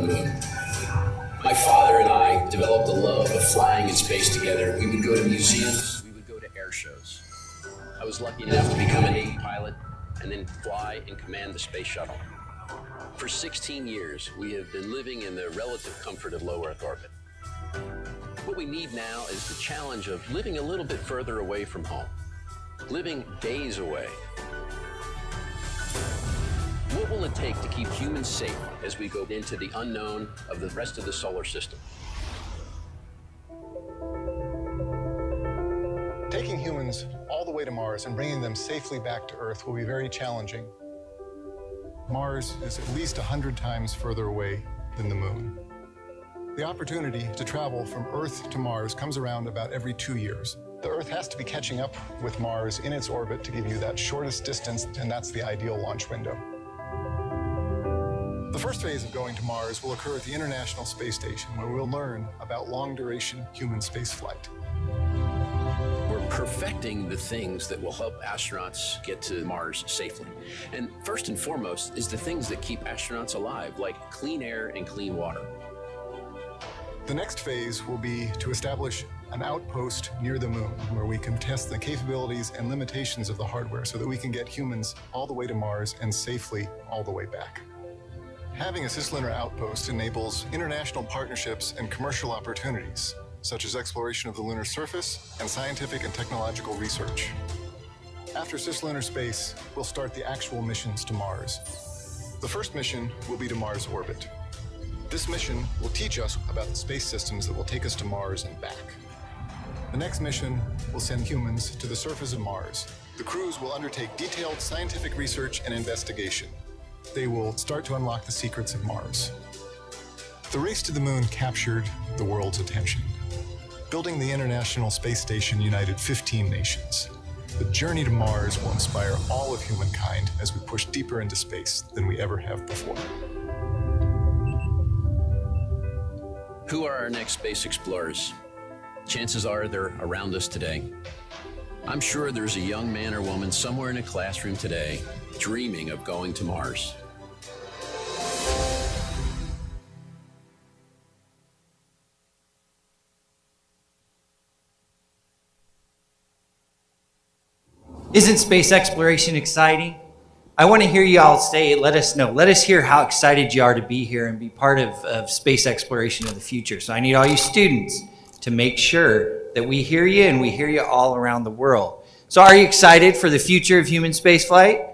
the moon. My father and I developed a love of flying in space together. We would go to museums, we would go to air shows. I was lucky enough to become a Navy pilot and then fly and command the space shuttle. For 16 years, we have been living in the relative comfort of low Earth orbit. What we need now is the challenge of living a little bit further away from home, living days away. What will it take to keep humans safe as we go into the unknown of the rest of the solar system? Taking humans all the way to Mars and bringing them safely back to Earth will be very challenging. Mars is at least 100 times further away than the Moon. The opportunity to travel from Earth to Mars comes around about every 2 years. The Earth has to be catching up with Mars in its orbit to give you that shortest distance, and that's the ideal launch window. The first phase of going to Mars will occur at the International Space Station, where we'll learn about long-duration human spaceflight. We're perfecting the things that will help astronauts get to Mars safely. And first and foremost is the things that keep astronauts alive, like clean air and clean water. The next phase will be to establish an outpost near the Moon, where we can test the capabilities and limitations of the hardware so that we can get humans all the way to Mars and safely all the way back. Having a cislunar outpost enables international partnerships and commercial opportunities, such as exploration of the lunar surface and scientific and technological research. After cislunar space, we'll start the actual missions to Mars. The first mission will be to Mars orbit. This mission will teach us about the space systems that will take us to Mars and back. The next mission will send humans to the surface of Mars. The crews will undertake detailed scientific research and investigation. They will start to unlock the secrets of Mars. The race to the Moon captured the world's attention. Building the International Space Station united 15 nations. The journey to Mars will inspire all of humankind as we push deeper into space than we ever have before. Who are our next space explorers? Chances are they're around us today. I'm sure there's a young man or woman somewhere in a classroom today dreaming of going to Mars. Isn't space exploration exciting? I want to hear you all say it. Let us know. Let us hear how excited you are to be here and be part of space exploration of the future. So I need all you students to make sure that we hear you and we hear you all around the world. So are you excited for the future of human spaceflight?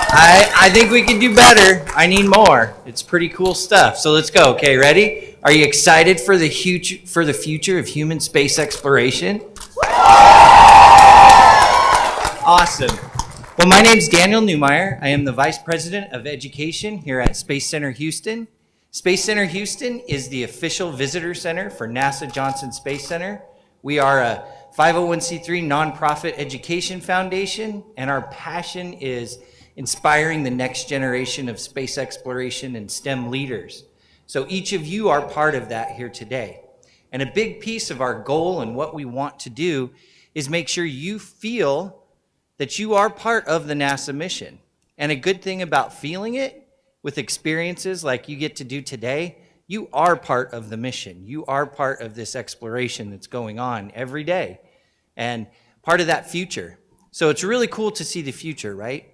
I think we can do better. I need more. It's pretty cool stuff. So let's go. Okay, ready? Are you excited for the future of human space exploration? Awesome. Well, my name's Daniel Newmeyer. I am the Vice President of Education here at Space Center Houston. Space Center Houston is the official visitor center for NASA Johnson Space Center. We are a 501c3 nonprofit education foundation, and our passion is inspiring the next generation of space exploration and STEM leaders. So each of you are part of that here today. And a big piece of our goal and what we want to do is make sure you feel that you are part of the NASA mission. And a good thing about feeling it with experiences like you get to do today, you are part of the mission. You are part of this exploration that's going on every day and part of that future. So it's really cool to see the future, right?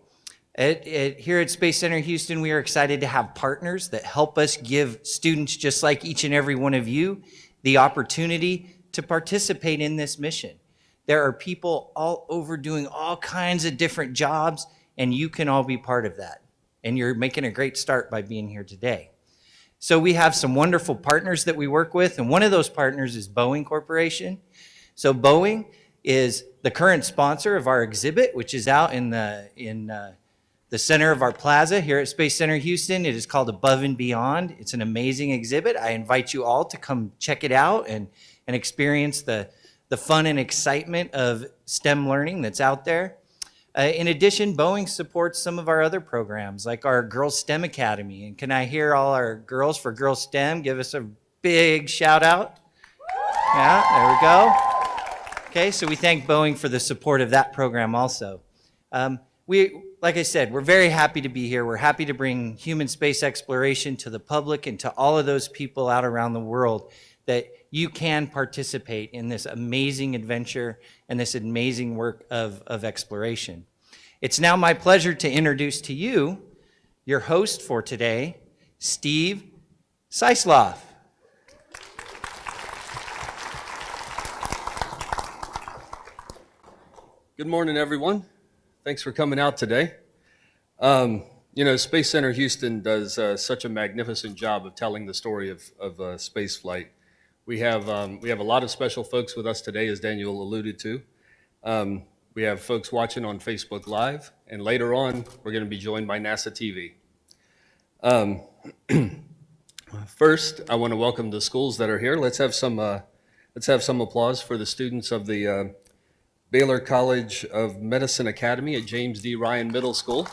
Here at Space Center Houston, we are excited to have partners that help us give students just like each and every one of you the opportunity to participate in this mission. There are people all over doing all kinds of different jobs, and you can all be part of that. And you're making a great start by being here today. So we have some wonderful partners that we work with, and one of those partners is Boeing Corporation. So Boeing is the current sponsor of our exhibit, which is out in the center of our plaza here at Space Center Houston. It is called Above and Beyond. It's an amazing exhibit. I invite you all to come check it out and experience the fun and excitement of STEM learning that's out there. In addition, Boeing supports some of our other programs, like our Girls STEM Academy. And can I hear all our girls for Girls STEM give us a big shout out? Yeah, there we go. Okay, so we thank Boeing for the support of that program also. like I said, we're very happy to be here. We're happy to bring human space exploration to the public and to all of those people out around the world, that you can participate in this amazing adventure and this amazing work of exploration. It's now my pleasure to introduce to you your host for today, Steve Seislov. Good morning, everyone. Thanks for coming out today. Space Center Houston does such a magnificent job of telling the story of space flight. We have a lot of special folks with us today, as Daniel alluded to. We have folks watching on Facebook Live, and later on, we're going to be joined by NASA TV. First, I want to welcome the schools that are here. Let's have some applause for the students of the Baylor College of Medicine Academy at James D. Ryan Middle School,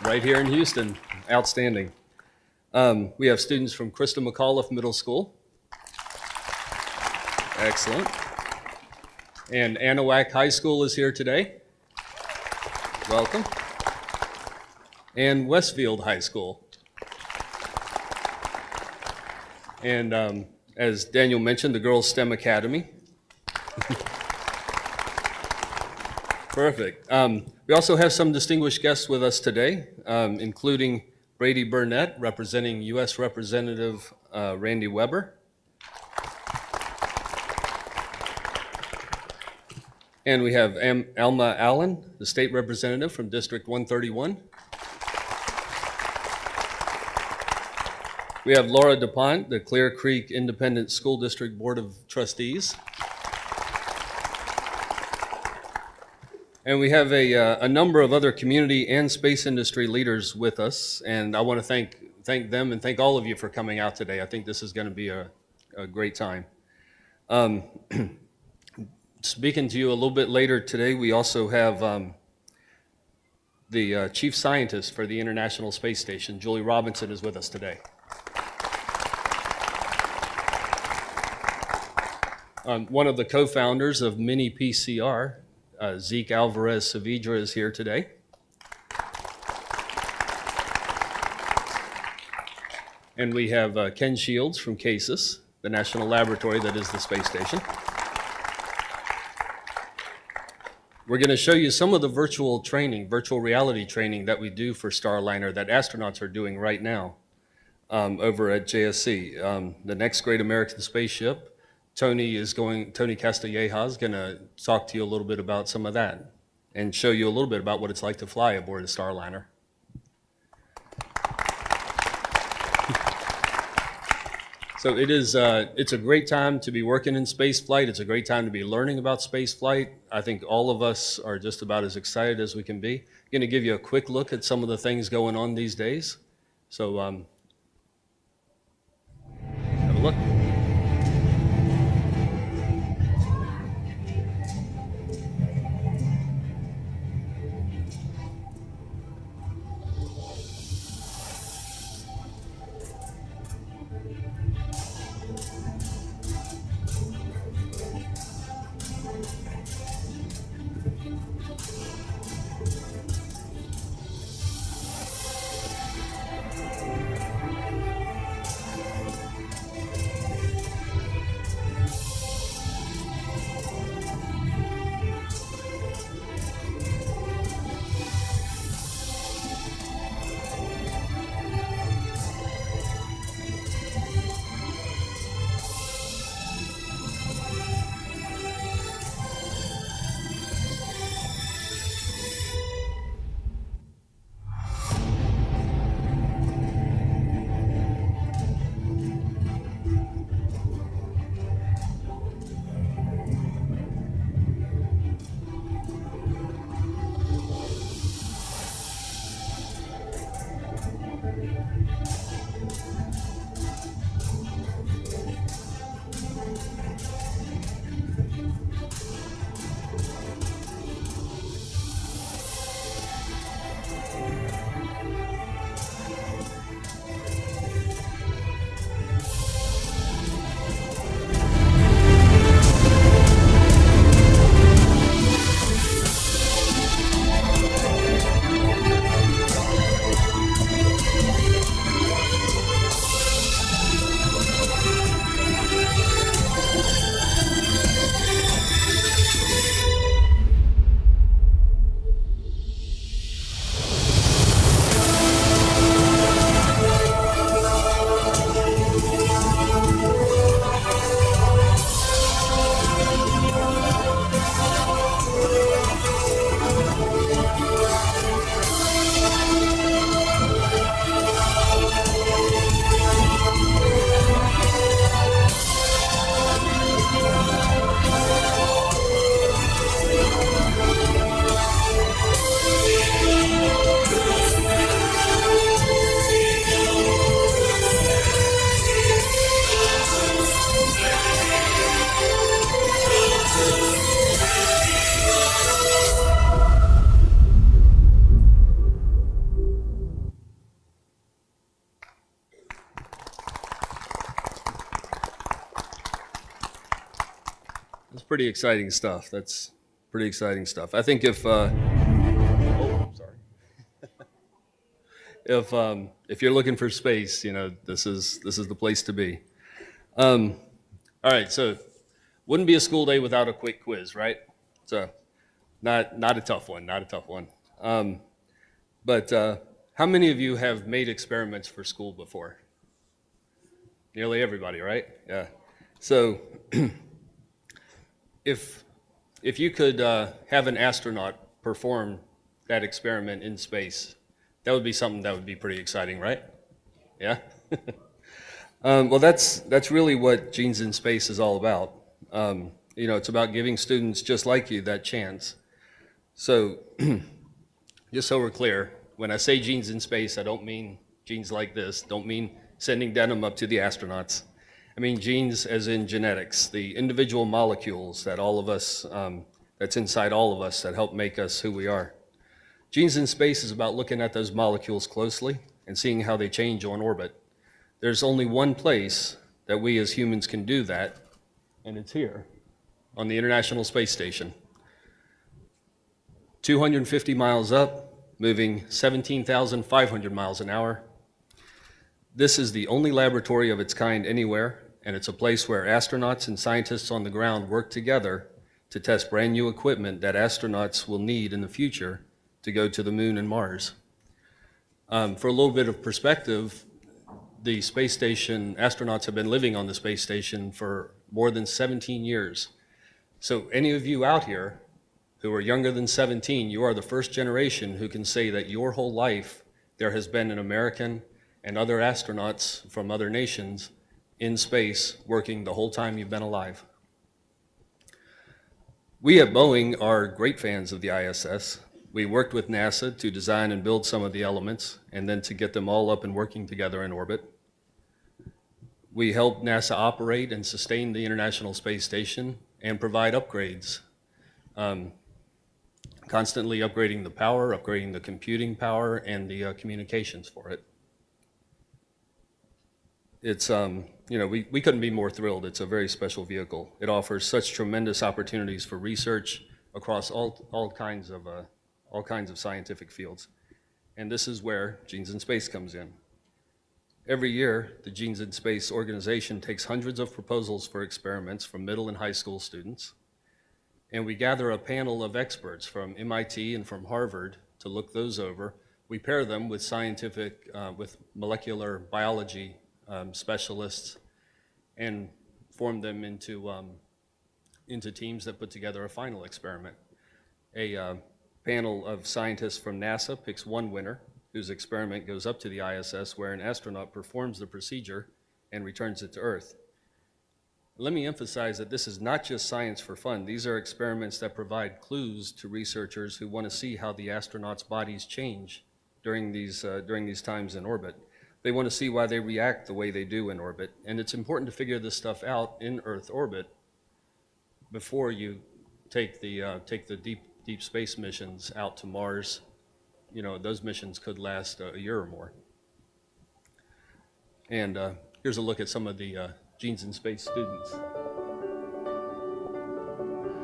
right here in Houston. Outstanding. We have students from Krista McAuliffe Middle School. Excellent. And Anahuac High School is here today. Welcome. And Westfield High School. And as Daniel mentioned, the Girls STEM Academy. Perfect. We also have some distinguished guests with us today, including Brady Burnett, representing U.S. Representative Randy Weber. And we have Alma Allen, the state representative from District 131. We have Laura DuPont, the Clear Creek Independent School District Board of Trustees. And we have a number of other community and space industry leaders with us, and I want to thank them and thank all of you for coming out today. I think this is going to be a great time. Speaking to you a little bit later today, we also have the chief scientist for the International Space Station, Julie Robinson, is with us today. One of the co-founders of Mini PCR, Zeke Alvarez Saavedra, is here today. And we have Ken Shields from CASIS, the national laboratory that is the space station. We're going to show you some of the virtual reality training that we do for Starliner that astronauts are doing right now over at JSC. The next great American spaceship, Tony Castilleja is going to talk to you a little bit about some of that and show you a little bit about what it's like to fly aboard a Starliner. So it's a great time to be working in space flight. It's a great time to be learning about space flight. I think all of us are just about as excited as we can be. I'm going to give you a quick look at some of the things going on these days. So have a look. pretty exciting stuff. That's pretty exciting stuff. I think if if you're looking for space, this is the place to be. All right, so wouldn't be a school day without a quick quiz, right? So not a tough one, not a tough one. But how many of you have made experiments for school before? Nearly everybody, right? Yeah. So if you could have an astronaut perform that experiment in space, that would be something that would be pretty exciting, right? Yeah? Well, that's really what Genes in Space is all about. It's about giving students just like you that chance. So just so we're clear, when I say genes in space, I don't mean genes like this, don't mean sending denim up to the astronauts. I mean genes as in genetics, the individual molecules that all of us, that's inside all of us that help make us who we are. Genes in Space is about looking at those molecules closely and seeing how they change on orbit. There's only one place that we as humans can do that, and it's here on the International Space Station. 250 miles up, moving 17,500 miles an hour. This is the only laboratory of its kind anywhere, and it's a place where astronauts and scientists on the ground work together to test brand new equipment that astronauts will need in the future to go to the moon and Mars. For a little bit of perspective, the space station, astronauts have been living on the space station for more than 17 years. So any of you out here who are younger than 17, you are the first generation who can say that your whole life there has been an American and other astronauts from other nations in space working the whole time you've been alive. We at Boeing are great fans of the ISS. We worked with NASA to design and build some of the elements and then to get them all up and working together in orbit. We helped NASA operate and sustain the International Space Station and provide upgrades, constantly upgrading the power, upgrading the computing power, and the communications for it. It's, we couldn't be more thrilled. It's a very special vehicle. It offers such tremendous opportunities for research across all kinds of scientific fields. And this is where Genes in Space comes in. Every year, the Genes in Space organization takes hundreds of proposals for experiments from middle and high school students. And we gather a panel of experts from MIT and from Harvard to look those over. We pair them with with molecular biology specialists and form them into teams that put together a final experiment. A panel of scientists from NASA picks one winner whose experiment goes up to the ISS where an astronaut performs the procedure and returns it to Earth. Let me emphasize that this is not just science for fun. These are experiments that provide clues to researchers who want to see how the astronauts' bodies change during these times in orbit. They want to see why they react the way they do in orbit. And it's important to figure this stuff out in Earth orbit before you take the deep space missions out to Mars. Those missions could last a year or more. And here's a look at some of the Genes in Space students.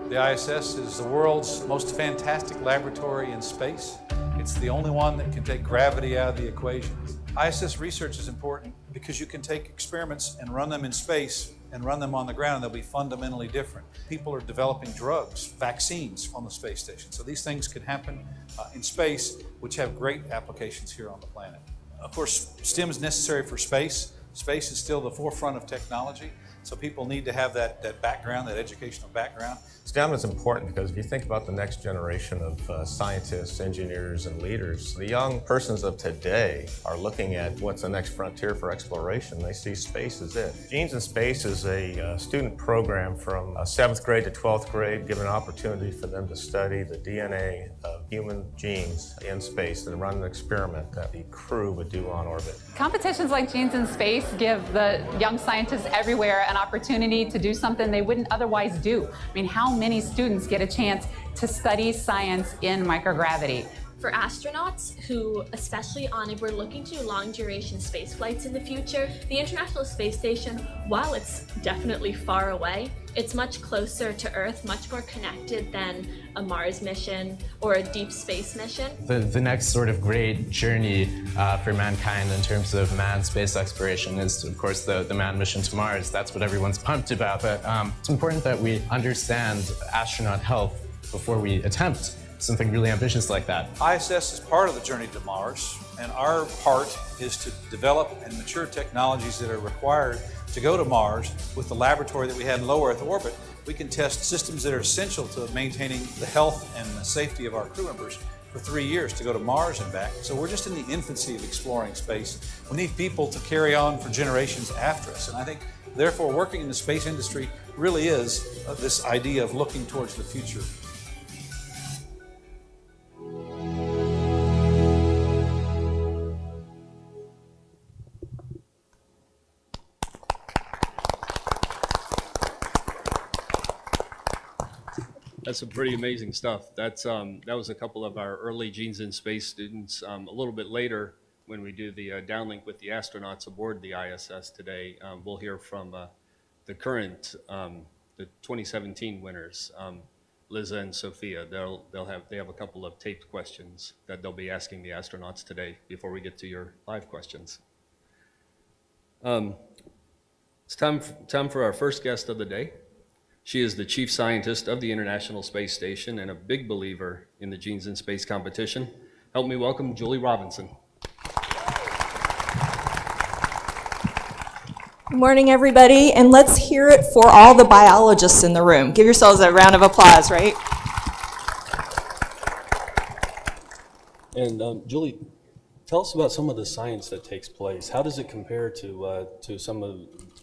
The ISS is the world's most fantastic laboratory in space. It's the only one that can take gravity out of the equations. ISS research is important because you can take experiments and run them in space and run them on the ground, and they'll be fundamentally different. People are developing drugs, vaccines on the space station. So these things can happen in space, which have great applications here on the planet. Of course, STEM is necessary for space. Space is still the forefront of technology, so people need to have that background, that educational background. STEM is important because if you think about the next generation of scientists, engineers, and leaders, the young persons of today are looking at what's the next frontier for exploration. They see space as it. Genes in Space is a student program from 7th grade to 12th grade, giving an opportunity for them to study the DNA of human genes in space and run an experiment that the crew would do on orbit. Competitions like Genes in Space give the young scientists everywhere an opportunity to do something they wouldn't otherwise do. I mean, how many students get a chance to study science in microgravity? For astronauts who, especially if we're looking to do long duration space flights in the future, the International Space Station, while it's definitely far away, it's much closer to Earth, much more connected than a Mars mission or a deep space mission. The next sort of great journey for mankind in terms of manned space exploration is, of course, the manned mission to Mars. That's what everyone's pumped about, but it's important that we understand astronaut health before we attempt something really ambitious like that. ISS is part of the journey to Mars, and our part is to develop and mature technologies that are required to go to Mars. With the laboratory that we had in low Earth orbit, we can test systems that are essential to maintaining the health and the safety of our crew members for 3 years to go to Mars and back. So we're just in the infancy of exploring space. We need people to carry on for generations after us, and I think therefore working in the space industry really is this idea of looking towards the future. That's some pretty amazing stuff. That was a couple of our early Genes in Space students. A little bit later, when we do the downlink with the astronauts aboard the ISS today, we'll hear from the current, the 2017 winners, Liza and Sophia. They have a couple of taped questions that they'll be asking the astronauts today before we get to your live questions. It's time for our first guest of the day. She is the chief scientist of the International Space Station and a big believer in the Genes in Space competition. Help me welcome Julie Robinson. Good morning, everybody, and let's hear it for all the biologists in the room. Give yourselves a round of applause, right? And Julie, tell us about some of the science that takes place. How does it compare to some of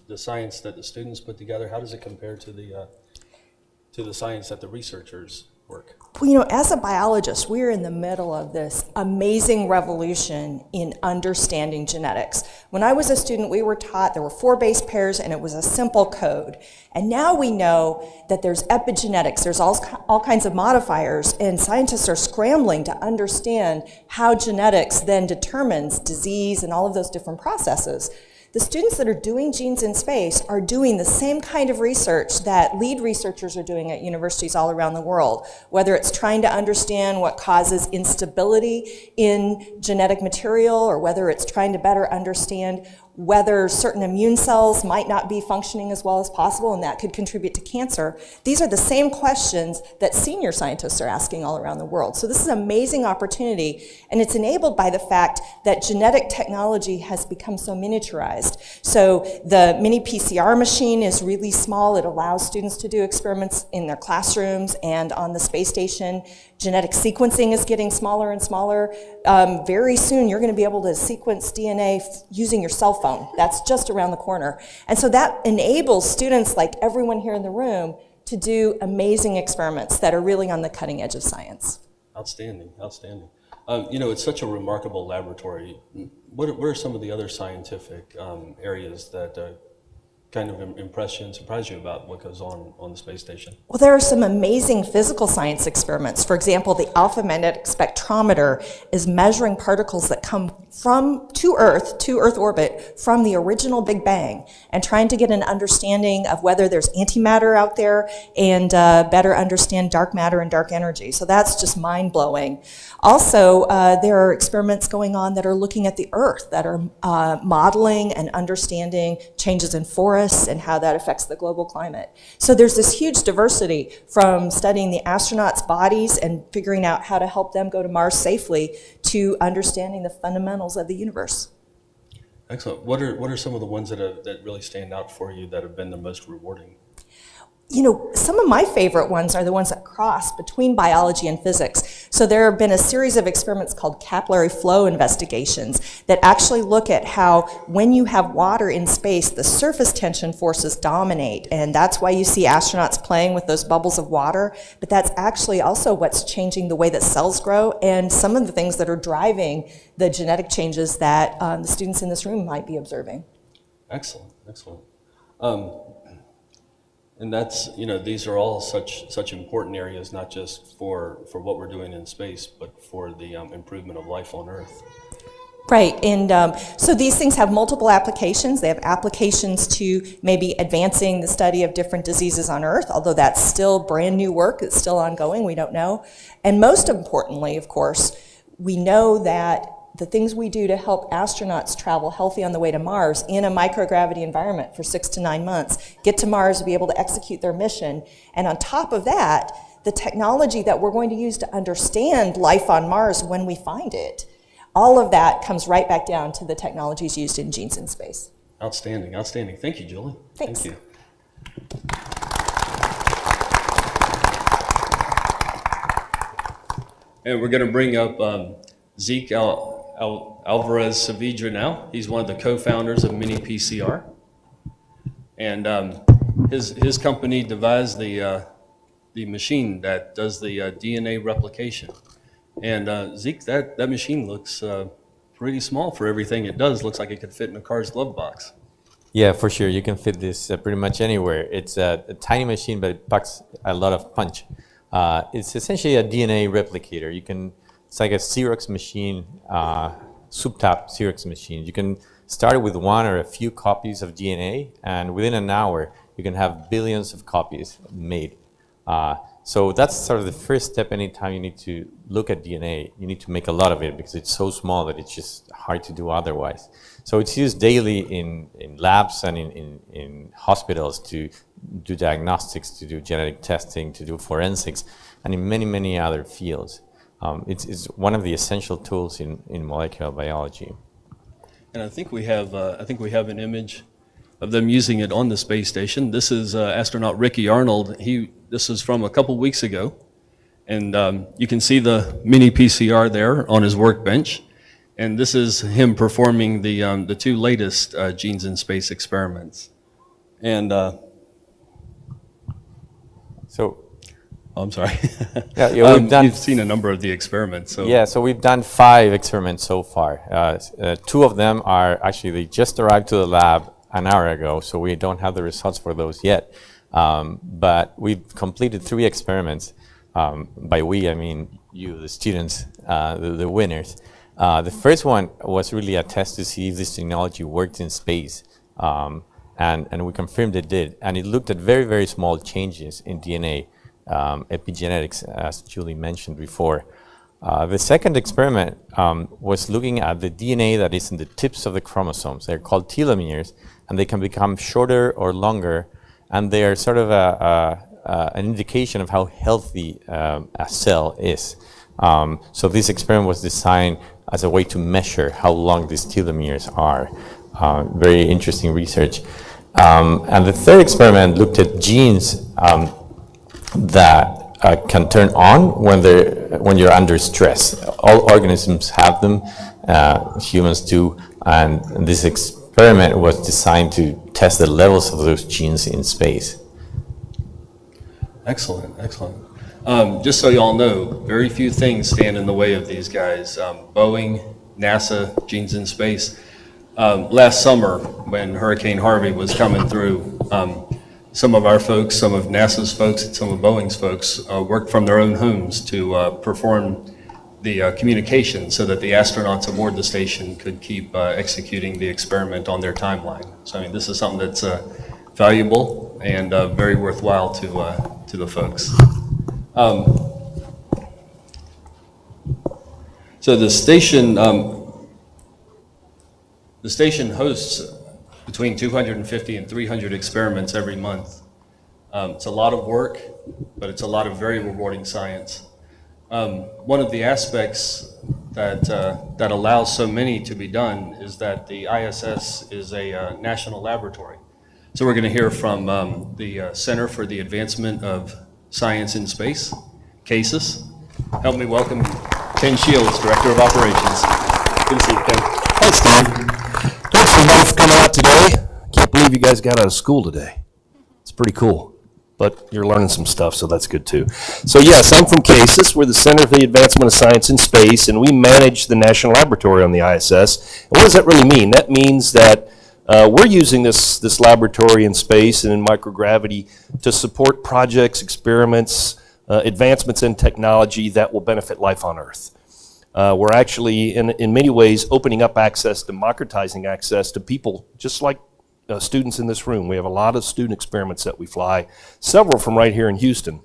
the science that the students put together? How does it compare to the science that the researchers work? Well, you know, as a biologist, we're in the middle of this amazing revolution in understanding genetics. When I was a student, we were taught there were 4 base pairs and it was a simple code. And now we know that there's epigenetics, there's all kinds of modifiers, and scientists are scrambling to understand how genetics then determines disease and all of those different processes. The students that are doing Genes in Space are doing the same kind of research that lead researchers are doing at universities all around the world, whether it's trying to understand what causes instability in genetic material or whether it's trying to better understand whether certain immune cells might not be functioning as well as possible and that could contribute to cancer. These are the same questions that senior scientists are asking all around the world. So this is an amazing opportunity, and it's enabled by the fact that genetic technology has become so miniaturized. So the mini PCR machine is really small. It allows students to do experiments in their classrooms and on the space station. Genetic sequencing is getting smaller and smaller. Very soon you're going to be able to sequence DNA using your cell phone. That's just around the corner. And so that enables students like everyone here in the room to do amazing experiments that are really on the cutting edge of science. Outstanding, outstanding. You know, it's such a remarkable laboratory. What are some of the other scientific areas that kind of impress you and surprise you about what goes on the space station? Well, there are some amazing physical science experiments. For example, the alpha magnetic spectrometer is measuring particles that come to Earth orbit from the original Big Bang, and trying to get an understanding of whether there's antimatter out there and better understand dark matter and dark energy. So that's just mind-blowing. Also, there are experiments going on that are looking at the Earth, that are modeling and understanding changes in forests and how that affects the global climate. So there's this huge diversity from studying the astronauts' bodies and figuring out how to help them go to Mars safely to understanding the fundamentals of the universe. Excellent. What are some of the ones that really stand out for you that have been the most rewarding? You know, some of my favorite ones are the ones that cross between biology and physics. So there have been a series of experiments called capillary flow investigations that actually look at how when you have water in space, the surface tension forces dominate. And that's why you see astronauts playing with those bubbles of water. But that's actually also what's changing the way that cells grow and some of the things that are driving the genetic changes that the students in this room might be observing. Excellent, excellent. And that's, these are all such important areas, not just for what we're doing in space, but for the improvement of life on Earth. Right, and so these things have multiple applications. They have applications to maybe advancing the study of different diseases on Earth, although that's still brand new work, it's still ongoing, we don't know. And most importantly, of course, we know that the things we do to help astronauts travel healthy on the way to Mars in a microgravity environment for 6 to 9 months, get to Mars to be able to execute their mission, and on top of that, the technology that we're going to use to understand life on Mars when we find it, all of that comes right back down to the technologies used in Genes in Space. Outstanding, outstanding. Thank you, Julie. Thanks. Thank you. And we're going to bring up Zeke Alvarez Saavedra now. He's one of the co-founders of Mini PCR. And his company devised the machine that does the DNA replication. And Zeke, that machine looks pretty small for everything it does. Looks like it could fit in a car's glove box. Yeah, for sure. You can fit this pretty much anywhere. It's a tiny machine, but it packs a lot of punch. It's essentially a DNA replicator. It's like a Xerox machine, soup-top Xerox machine. You can start with one or a few copies of DNA, and within an hour, you can have billions of copies made. So that's sort of the first step. Anytime you need to look at DNA, you need to make a lot of it because it's so small that it's just hard to do otherwise. So it's used daily in labs and in hospitals to do diagnostics, to do genetic testing, to do forensics, and in many, many other fields. It's one of the essential tools in molecular biology. And I think we have an image of them using it on the space station. This is astronaut Ricky Arnold. This is from a couple weeks ago, and you can see the mini PCR there on his workbench. And this is him performing the two latest Genes in Space experiments. And I'm sorry. Yeah, we've done. You've seen a number of the experiments. So. Yeah, so we've done 5 experiments so far. 2 of them are actually, they just arrived to the lab an hour ago, so we don't have the results for those yet. But we've completed 3 experiments. By we, I mean you, the students, the winners. The first one was really a test to see if this technology worked in space. And we confirmed it did. And it looked at very, very small changes in DNA, epigenetics, as Julie mentioned before. The second experiment was looking at the DNA that is in the tips of the chromosomes. They're called telomeres, and they can become shorter or longer, and they are sort of an indication of how healthy a cell is. So this experiment was designed as a way to measure how long these telomeres are. Very interesting research. And the third experiment looked at genes that can turn on when you're under stress. All organisms have them, humans do, and this experiment was designed to test the levels of those genes in space. Excellent, excellent. Just so you all know, very few things stand in the way of these guys. Boeing, NASA, Genes in Space. Last summer, when Hurricane Harvey was coming through, some of our folks, some of NASA's folks, and some of Boeing's folks worked from their own homes to perform the communication so that the astronauts aboard the station could keep executing the experiment on their timeline. So I mean, this is something that's valuable and very worthwhile to the folks. So the station hosts between 250 and 300 experiments every month. It's a lot of work, but it's a lot of very rewarding science. One of the aspects that allows so many to be done is that the ISS is a national laboratory. So we're going to hear from the Center for the Advancement of Science in Space, CASIS. Help me welcome Ken Shields, Director of Operations. Good to see you, Ken. Thanks, Dan. Thanks for both coming out today. Can't believe you guys got out of school today. It's pretty cool, but you're learning some stuff, so that's good too. So yes, I'm from CASIS. We're the Center for the Advancement of Science in Space, and we manage the National Laboratory on the ISS. And what does that really mean? That means that We're using this laboratory in space and in microgravity to support projects, experiments, advancements in technology that will benefit life on Earth. We're actually, in many ways, opening up access, democratizing access to people just like students in this room. We have a lot of student experiments that we fly, several from right here in Houston.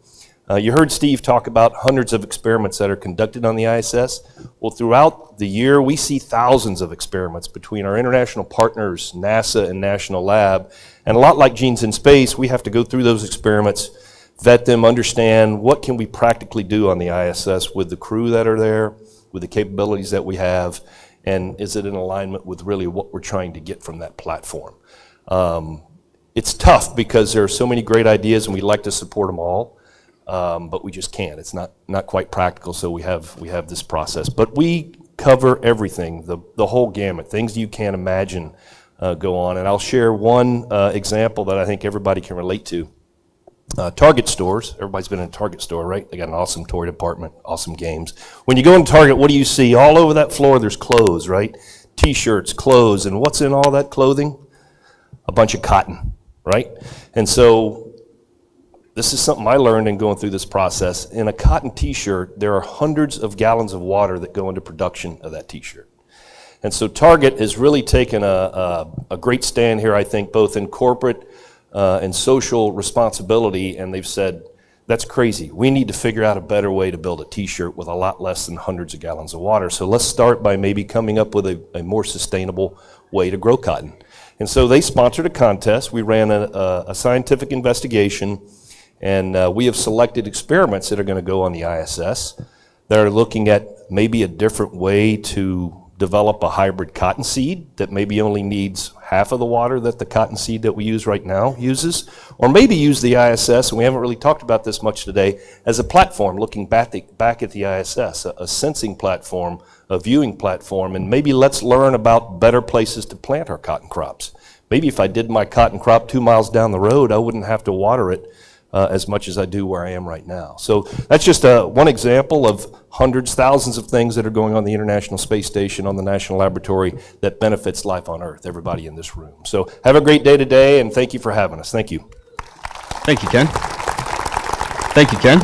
You heard Steve talk about hundreds of experiments that are conducted on the ISS. Well, throughout the year, we see thousands of experiments between our international partners, NASA and National Lab. And a lot like Genes in Space, we have to go through those experiments, vet them, understand what can we practically do on the ISS with the crew that are there, with the capabilities that we have, and is it in alignment with really what we're trying to get from that platform. It's tough because there are so many great ideas and we'd like to support them all. But we just can't. It's not quite practical, so we have this process. But we cover everything, the whole gamut, things you can't imagine go on. And I'll share one example that I think everybody can relate to. Target stores. Everybody's been in a Target store, right? They got an awesome toy department, awesome games. When you go into Target, what do you see? All over that floor, there's clothes, right? T-shirts, clothes, and what's in all that clothing? A bunch of cotton, right? And so this is something I learned in going through this process. In a cotton T-shirt, there are hundreds of gallons of water that go into production of that T-shirt. And so Target has really taken a great stand here, I think, both in corporate and social responsibility, and they've said, that's crazy. We need to figure out a better way to build a T-shirt with a lot less than hundreds of gallons of water. So let's start by maybe coming up with a more sustainable way to grow cotton. And so they sponsored a contest. We ran a scientific investigation. And we have selected experiments that are going to go on the ISS that are looking at maybe a different way to develop a hybrid cotton seed that maybe only needs half of the water that the cotton seed that we use right now uses, or maybe use the ISS, and we haven't really talked about this much today, as a platform looking back at the ISS, a sensing platform, a viewing platform, and maybe let's learn about better places to plant our cotton crops. Maybe if I did my cotton crop 2 miles down the road, I wouldn't have to water it as much as I do where I am right now. So that's just one example of hundreds, thousands of things that are going on the International Space Station, on the National Laboratory, that benefits life on Earth, everybody in this room. So have a great day today, and thank you for having us. Thank you. Thank you, Ken. Thank you, Ken.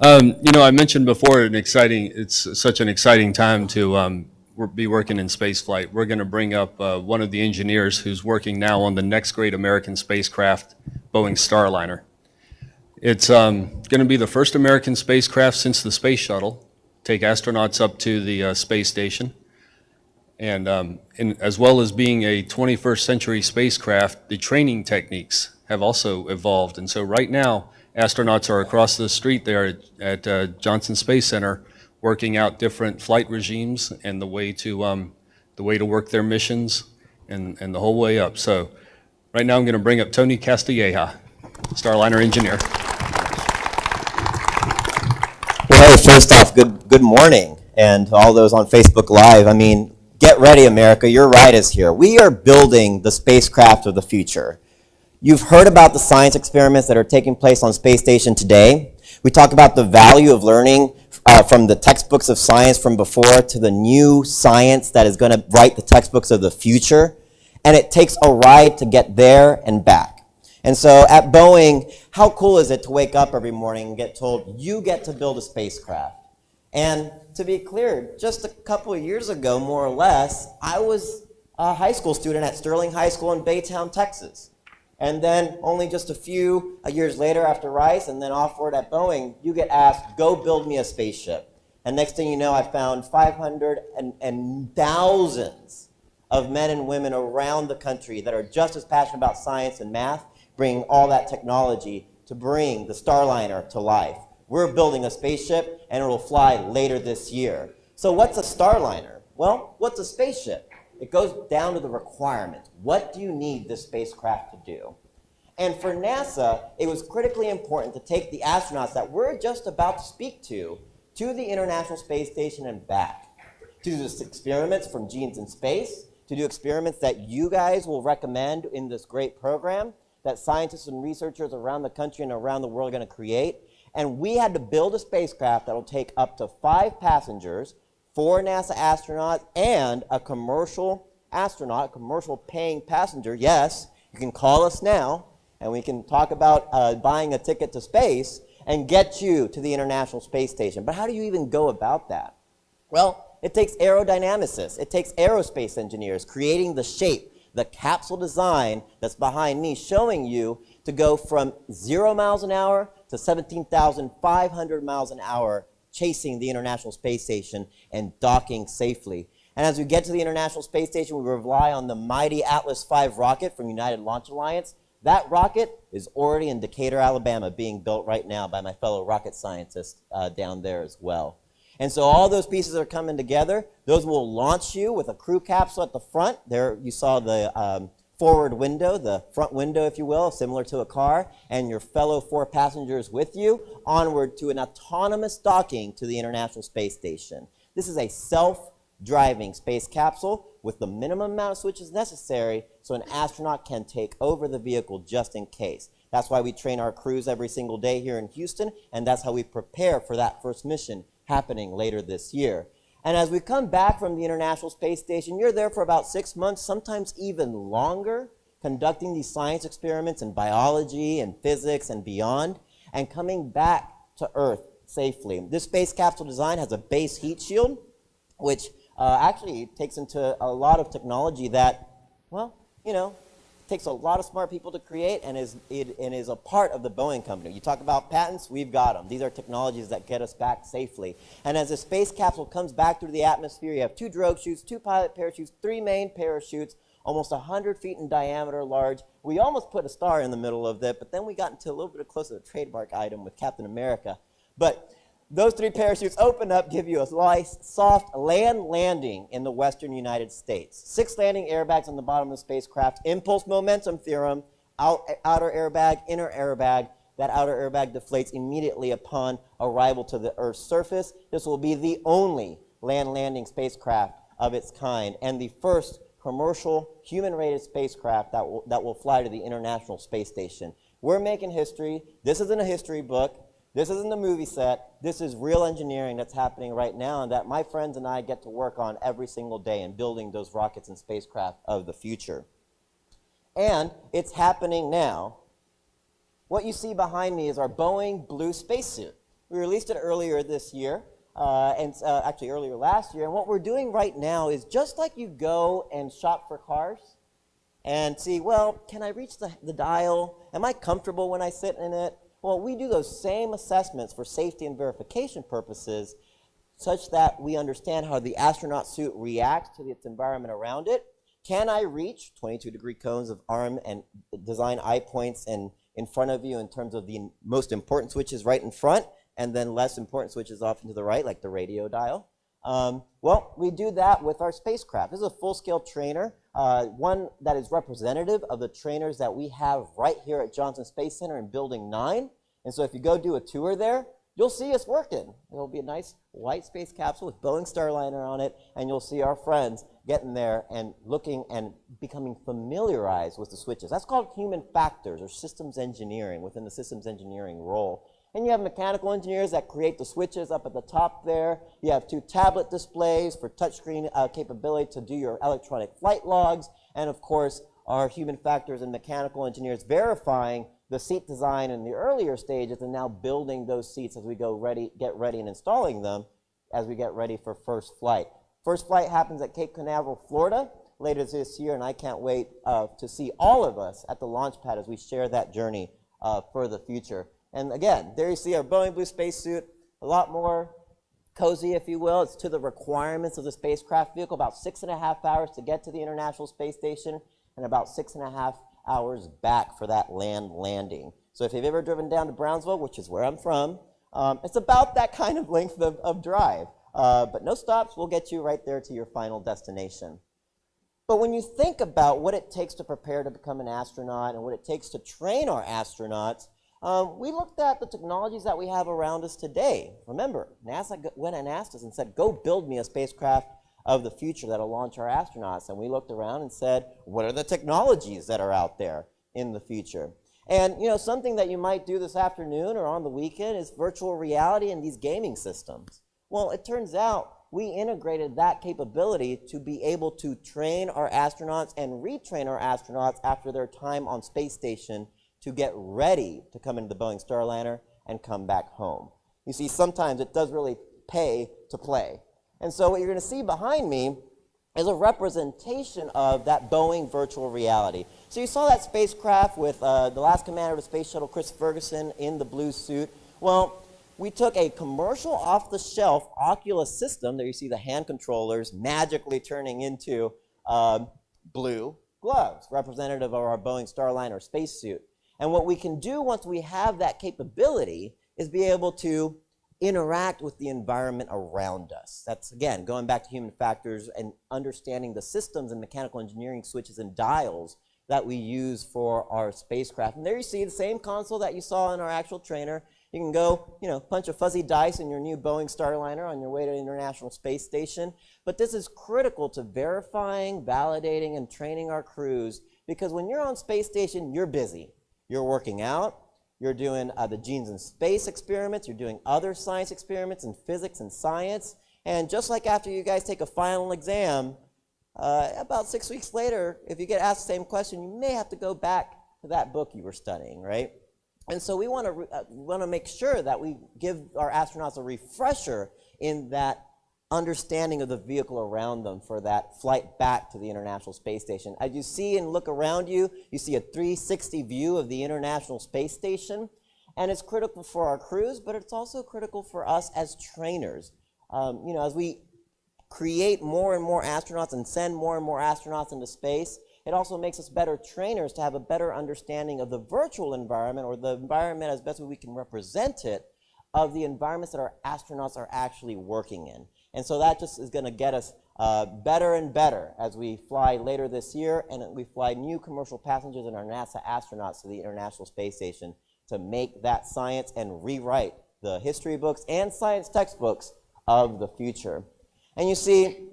I mentioned before, it's such an exciting time to be working in spaceflight. We're going to bring up one of the engineers who's working now on the next great American spacecraft, Boeing Starliner. It's going to be the first American spacecraft since the space shuttle, take astronauts up to the space station. And as well as being a 21st century spacecraft, the training techniques have also evolved. And so right now, astronauts are across the street there at Johnson Space Center working out different flight regimes and the way to work their missions and the whole way up. So right now I'm going to bring up Tony Castilleja, Starliner Engineer. Well, hey, first off, good morning, and to all those on Facebook Live. I mean, get ready, America. Your ride is here. We are building the spacecraft of the future. You've heard about the science experiments that are taking place on Space Station today. We talk about the value of learning from the textbooks of science from before to the new science that is going to write the textbooks of the future. And it takes a ride to get there and back. And so at Boeing, how cool is it to wake up every morning and get told, you get to build a spacecraft? And to be clear, just a couple of years ago, more or less, I was a high school student at Sterling High School in Baytown, Texas. And then only just a few years later after Rice and then offward at Boeing, you get asked, go build me a spaceship. And next thing you know, I found 500 and thousands of men and women around the country that are just as passionate about science and math, bringing all that technology to bring the Starliner to life. We're building a spaceship, and it'll fly later this year. So what's a Starliner? Well, what's a spaceship? It goes down to the requirements. What do you need this spacecraft to do? And for NASA, it was critically important to take the astronauts that we're just about to speak to the International Space Station and back, to do experiments from Genes in Space, to do experiments that you guys will recommend in this great program that scientists and researchers around the country and around the world are going to create. And we had to build a spacecraft that will take up to 5 passengers, 4 NASA astronauts, and a commercial astronaut, a commercial paying passenger, yes, you can call us now, and we can talk about buying a ticket to space and get you to the International Space Station. But how do you even go about that? Well, it takes aerodynamicists. It takes aerospace engineers creating the shape, the capsule design that's behind me, showing you to go from 0 miles an hour to 17,500 miles an hour, chasing the International Space Station and docking safely. And as we get to the International Space Station, we rely on the mighty Atlas V rocket from United Launch Alliance. That rocket is already in Decatur, Alabama, being built right now by my fellow rocket scientists down there as well. And so all those pieces are coming together. Those will launch you with a crew capsule at the front. There you saw the forward window, the front window, if you will, similar to a car, and your fellow 4 passengers with you, onward to an autonomous docking to the International Space Station. This is a self-driving space capsule with the minimum amount of switches necessary so an astronaut can take over the vehicle just in case. That's why we train our crews every single day here in Houston, and that's how we prepare for that first mission happening later this year. And as we come back from the International Space Station, you're there for about 6 months, sometimes even longer, conducting these science experiments in biology and physics and beyond, and coming back to Earth safely. This space capsule design has a base heat shield, which actually takes into a lot of technology that, well, you know, takes a lot of smart people to create and is a part of the Boeing company. You talk about patents, we've got them. These are technologies that get us back safely. And as the space capsule comes back through the atmosphere, you have 2 drogue chutes, 2 pilot parachutes, 3 main parachutes, almost 100 feet in diameter large. We almost put a star in the middle of it, but then we got into a little bit closer to the trademark item with Captain America. But those 3 parachutes open up, give you a nice, soft land landing in the western United States. 6 landing airbags on the bottom of the spacecraft, impulse momentum theorem, outer airbag, inner airbag. That outer airbag deflates immediately upon arrival to the Earth's surface. This will be the only land landing spacecraft of its kind and the first commercial human-rated spacecraft that will fly to the International Space Station. We're making history. This isn't a history book. This isn't a movie set. This is real engineering that's happening right now and that my friends and I get to work on every single day in building those rockets and spacecraft of the future. And it's happening now. What you see behind me is our Boeing blue spacesuit. We released it earlier this year, actually earlier last year. And what we're doing right now is just like you go and shop for cars and see, well, can I reach the dial? Am I comfortable when I sit in it? Well, we do those same assessments for safety and verification purposes such that we understand how the astronaut suit reacts to its environment around it. Can I reach 22-degree cones of arm and design eye points in front of you in terms of the most important switches right in front and then less important switches off and to the right, like the radio dial? Well, we do that with our spacecraft. This is a full-scale trainer, one that is representative of the trainers that we have right here at Johnson Space Center in Building 9. And so if you go do a tour there, you'll see us working. It'll be a nice white space capsule with Boeing Starliner on it, and you'll see our friends getting there and looking and becoming familiarized with the switches. That's called human factors or systems engineering within the systems engineering role. And you have mechanical engineers that create the switches up at the top there. You have 2 tablet displays for touchscreen capability to do your electronic flight logs. And of course, our human factors and mechanical engineers verifying the seat design in the earlier stages and now building those seats as we get ready and installing them as we get ready for first flight. First flight happens at Cape Canaveral, Florida later this year, and I can't wait to see all of us at the launch pad as we share that journey for the future. And again, there you see our Boeing blue spacesuit, a lot more cozy, if you will. It's to the requirements of the spacecraft vehicle, about 6.5 hours to get to the International Space Station and about 6.5 hours back for that land landing. So if you've ever driven down to Brownsville, which is where I'm from, it's about that kind of length of drive. But no stops, we'll get you right there to your final destination. But when you think about what it takes to prepare to become an astronaut and what it takes to train our astronauts, we looked at the technologies that we have around us today. Remember, NASA went and asked us and said, go build me a spacecraft of the future that'll launch our astronauts. And we looked around and said, what are the technologies that are out there in the future? And you know, something that you might do this afternoon or on the weekend is virtual reality and these gaming systems. Well, it turns out we integrated that capability to be able to train our astronauts and retrain our astronauts after their time on space station to get ready to come into the Boeing Starliner and come back home. You see, sometimes it does really pay to play. And so what you're going to see behind me is a representation of that Boeing virtual reality. So you saw that spacecraft with the last commander of the space shuttle, Chris Ferguson, in the blue suit. Well, we took a commercial off-the-shelf Oculus system, there you see the hand controllers magically turning into blue gloves, representative of our Boeing Starliner spacesuit. And what we can do once we have that capability is be able to interact with the environment around us. That's, again, going back to human factors and understanding the systems and mechanical engineering switches and dials that we use for our spacecraft. And there you see the same console that you saw in our actual trainer. You can go, punch a fuzzy dice in your new Boeing Starliner on your way to the International Space Station. But this is critical to verifying, validating, and training our crews, because when you're on space station, you're busy. You're working out, you're doing the genes in space experiments, you're doing other science experiments in physics and science, and just like after you guys take a final exam, about 6 weeks later, if you get asked the same question, you may have to go back to that book you were studying, right? And so we want to make sure that we give our astronauts a refresher in that understanding of the vehicle around them for that flight back to the International Space Station. As you see and look around you, you see a 360 view of the International Space Station, and it's critical for our crews, but it's also critical for us as trainers. As we create more and more astronauts and send more and more astronauts into space, it also makes us better trainers to have a better understanding of the virtual environment, or the environment as best as we can represent it, of the environments that our astronauts are actually working in. And so that just is going to get us better and better as we fly later this year, and we fly new commercial passengers and our NASA astronauts to the International Space Station to make that science and rewrite the history books and science textbooks of the future. And you see,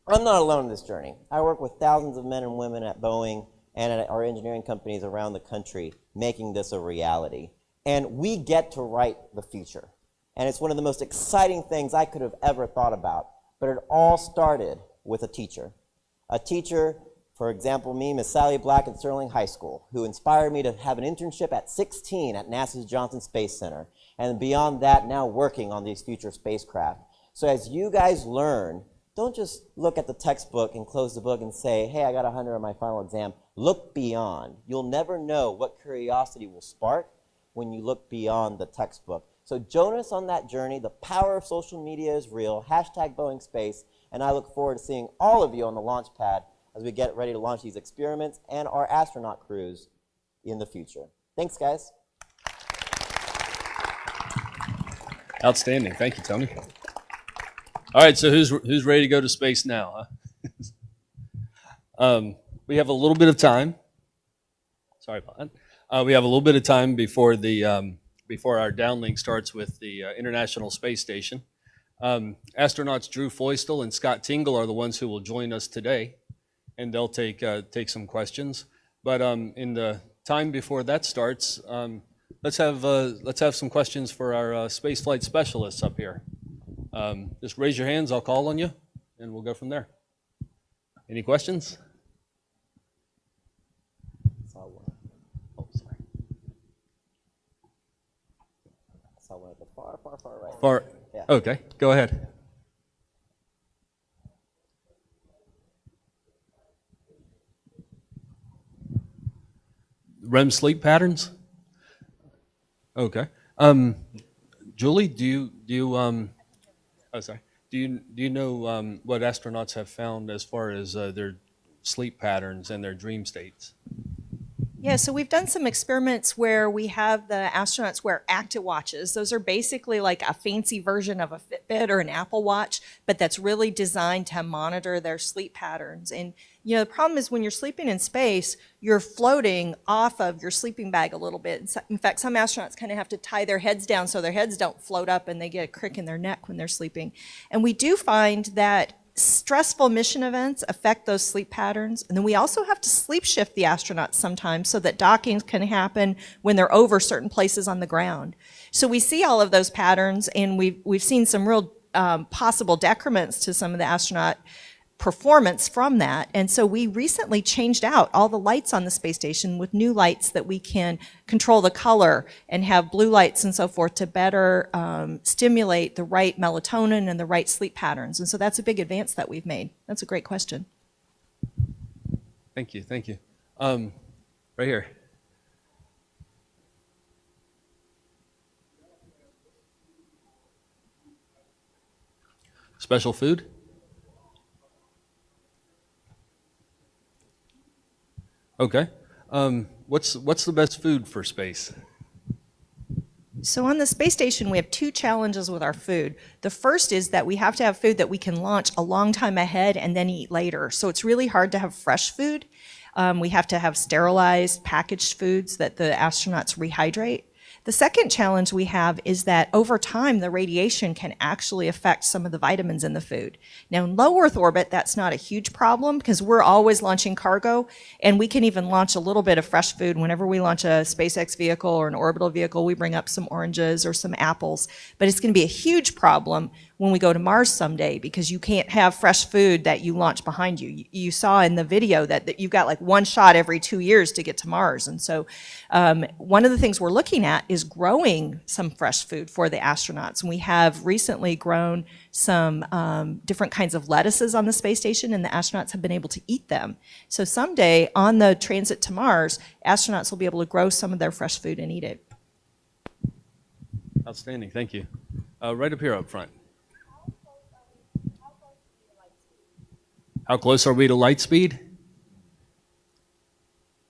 I'm not alone in this journey. I work with thousands of men and women at Boeing and at our engineering companies around the country making this a reality. And we get to write the future. And it's one of the most exciting things I could have ever thought about. But it all started with a teacher. A teacher, for example, me, Miss Sally Black at Sterling High School, who inspired me to have an internship at 16 at NASA's Johnson Space Center. And beyond that, now working on these future spacecraft. So as you guys learn, don't just look at the textbook and close the book and say, hey, I got 100 on my final exam. Look beyond. You'll never know what curiosity will spark when you look beyond the textbook. So join us on that journey. The power of social media is real. #BoeingSpace. And I look forward to seeing all of you on the launch pad as we get ready to launch these experiments and our astronaut crews in the future. Thanks, guys. Outstanding. Thank you, Tony. All right, so who's ready to go to space now? Huh? We have a little bit of time. Sorry about that. We have a little bit of time before our downlink starts with the International Space Station. Astronauts Drew Feustel and Scott Tingle are the ones who will join us today, and they'll take some questions. But in the time before that starts, let's have some questions for our spaceflight specialists up here. Just raise your hands, I'll call on you, and we'll go from there. Any questions? Oh, sorry. I saw one at the far right. Far. Yeah. Okay, go ahead. REM sleep patterns? Okay. Julie, do you know what astronauts have found as far as their sleep patterns and their dream states? Yeah, so we've done some experiments where we have the astronauts wear active watches. Those are basically like a fancy version of a Fitbit or an Apple Watch, but that's really designed to monitor their sleep patterns. And the problem is when you're sleeping in space, you're floating off of your sleeping bag a little bit. In fact, some astronauts kind of have to tie their heads down so their heads don't float up and they get a crick in their neck when they're sleeping. And we do find that stressful mission events affect those sleep patterns. And then we also have to sleep shift the astronauts sometimes so that dockings can happen when they're over certain places on the ground. So we see all of those patterns, and we've seen some real possible decrements to some of the astronaut performance from that. And so we recently changed out all the lights on the space station with new lights that we can control the color and have blue lights and so forth to better stimulate the right melatonin and the right sleep patterns. And so that's a big advance that we've made. That's a great question. Thank you, thank you. Right here. Special food? Okay. What's the best food for space? So on the space station, we have two challenges with our food. The first is that we have to have food that we can launch a long time ahead and then eat later. So it's really hard to have fresh food. We have to have sterilized, packaged foods that the astronauts rehydrate. The second challenge we have is that over time, the radiation can actually affect some of the vitamins in the food. Now, in low Earth orbit, that's not a huge problem because we're always launching cargo, and we can even launch a little bit of fresh food. Whenever we launch a SpaceX vehicle or an orbital vehicle, we bring up some oranges or some apples. But it's going to be a huge problem when we go to Mars someday because you can't have fresh food that you launch behind you. You saw in the video that you've got like one shot every 2 years to get to Mars. And so one of the things we're looking at is growing some fresh food for the astronauts. And we have recently grown some different kinds of lettuces on the space station, and the astronauts have been able to eat them. So someday on the transit to Mars, astronauts will be able to grow some of their fresh food and eat it. Outstanding, thank you. Right up here up front. How close are we to light speed?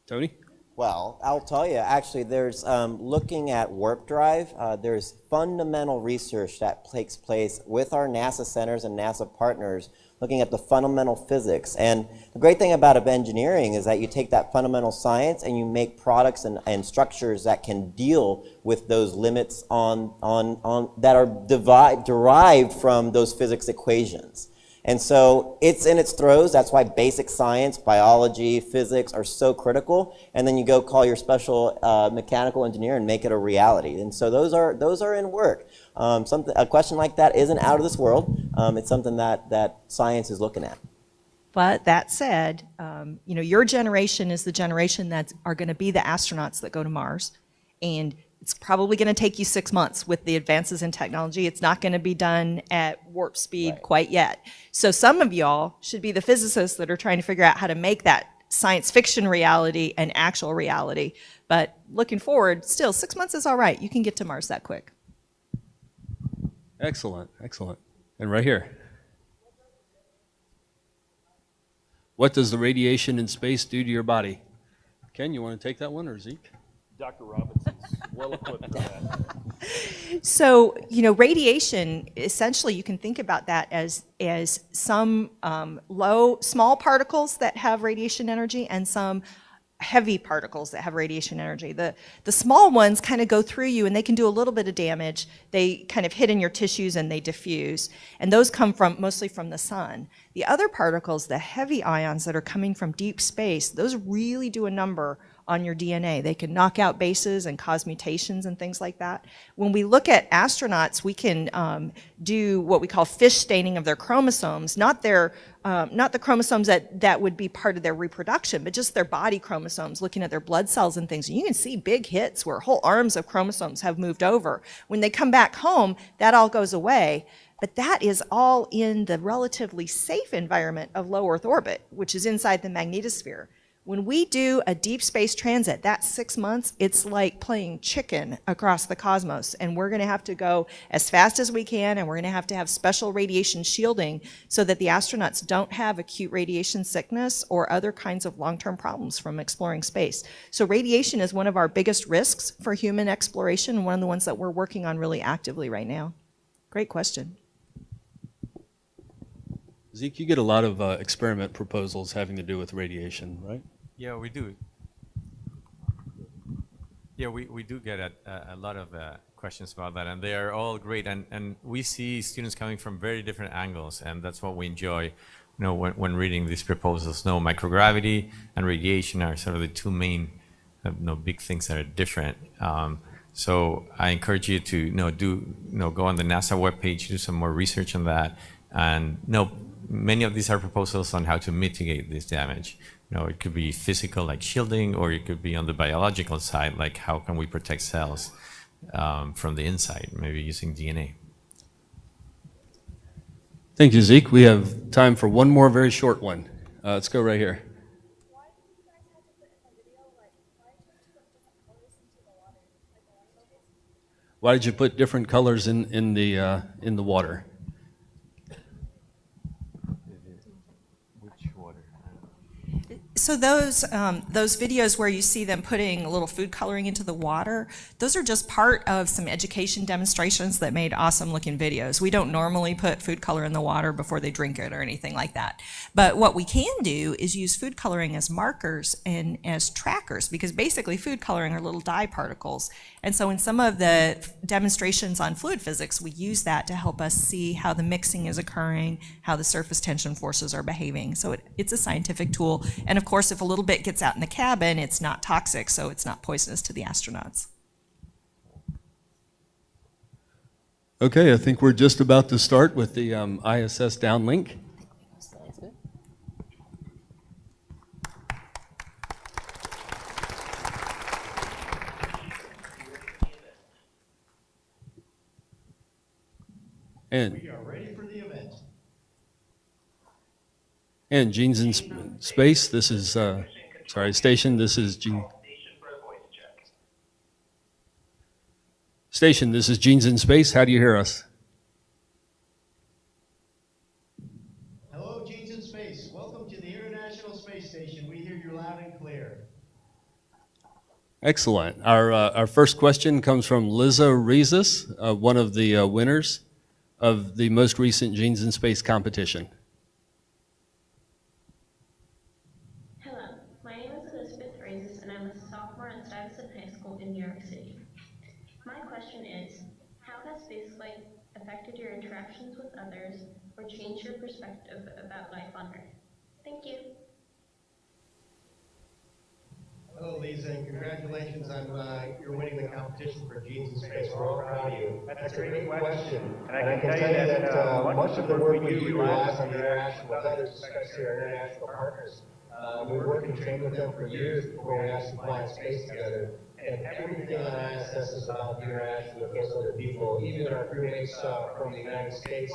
Tony? Well, I'll tell you, actually, there's looking at warp drive, there's fundamental research that takes place with our NASA centers and NASA partners looking at the fundamental physics. And the great thing about engineering is that you take that fundamental science and you make products and structures that can deal with those limits that are derived from those physics equations. And so it's in its throes. That's why basic science, biology, physics are so critical. And then you go call your special mechanical engineer and make it a reality. And so those are in work. A question like that isn't out of this world. It's something that science is looking at. But that said, your generation is the generation that are going to be the astronauts that go to Mars. And it's probably going to take you 6 months with the advances in technology. It's not going to be done at warp speed quite yet. So some of y'all should be the physicists that are trying to figure out how to make that science fiction reality an actual reality. But looking forward, still 6 months is all right. You can get to Mars that quick. Excellent, excellent. And right here. What does the radiation in space do to your body? Ken, you want to take that one, or Zeke? Dr. Robinson's well equipped for that. So, radiation, essentially you can think about that as some small particles that have radiation energy and some heavy particles that have radiation energy. The small ones kind of go through you and they can do a little bit of damage. They kind of hit in your tissues and they diffuse. And those come mostly from the sun. The other particles, the heavy ions that are coming from deep space, those really do a number on your DNA. They can knock out bases and cause mutations and things like that. When we look at astronauts, we can do what we call fish staining of their chromosomes, not the chromosomes that would be part of their reproduction, but just their body chromosomes, looking at their blood cells and things. And you can see big hits where whole arms of chromosomes have moved over. When they come back home, that all goes away. But that is all in the relatively safe environment of low Earth orbit, which is inside the magnetosphere. When we do a deep space transit, that 6 months, it's like playing chicken across the cosmos. And we're going to have to go as fast as we can, and we're going to have special radiation shielding so that the astronauts don't have acute radiation sickness or other kinds of long-term problems from exploring space. So radiation is one of our biggest risks for human exploration, and one of the ones that we're working on really actively right now. Great question. Zeke, you get a lot of experiment proposals having to do with radiation, right? Yeah, we do. Yeah, we do get a lot of questions about that, and they are all great. And we see students coming from very different angles, and that's what we enjoy. When reading these proposals, microgravity and radiation are sort of the two main, big things that are different. So I encourage you to go on the NASA webpage, do some more research on that, and many of these are proposals on how to mitigate this damage. It could be physical, like shielding, or it could be on the biological side, like how can we protect cells from the inside, maybe using DNA. Thank you, Zeke. We have time for one more very short one. Let's go right here. Why did you put different colors in the water? So those videos where you see them putting a little food coloring into the water, those are just part of some education demonstrations that made awesome looking videos. We don't normally put food color in the water before they drink it or anything like that. But what we can do is use food coloring as markers and as trackers, because basically food coloring are little dye particles. And so in some of the demonstrations on fluid physics, we use that to help us see how the mixing is occurring, how the surface tension forces are behaving. So it's a scientific tool. And of course, if a little bit gets out in the cabin, it's not toxic, so it's not poisonous to the astronauts. Okay, I think we're just about to start with the ISS downlink. And we are ready for the event. And Genes in Space, this is, Station, this is Station, this is Genes in Space. How do you hear us? Hello, Genes in Space. Welcome to the International Space Station. We hear you loud and clear. Excellent. Our first question comes from Liza Rezis, one of the winners of the most recent Genes in Space competition. Hello, my name is Elizabeth Rezis, and I'm a sophomore at Stuyvesant High School in New York City. My question is, how has spaceflight affected your interactions with others or changed your perspective about life on Earth? Thank you. Hello, Lisa, and congratulations on you're winning the competition for Genes in Space. We're all proud of you. That's a great question. And I can tell you that much of the work we do relies on the interaction with others, especially our international partners. We work and train with them for years before we actually fly in space together. And everything on ISS is about the interaction with those other people, even our crewmates from the United States,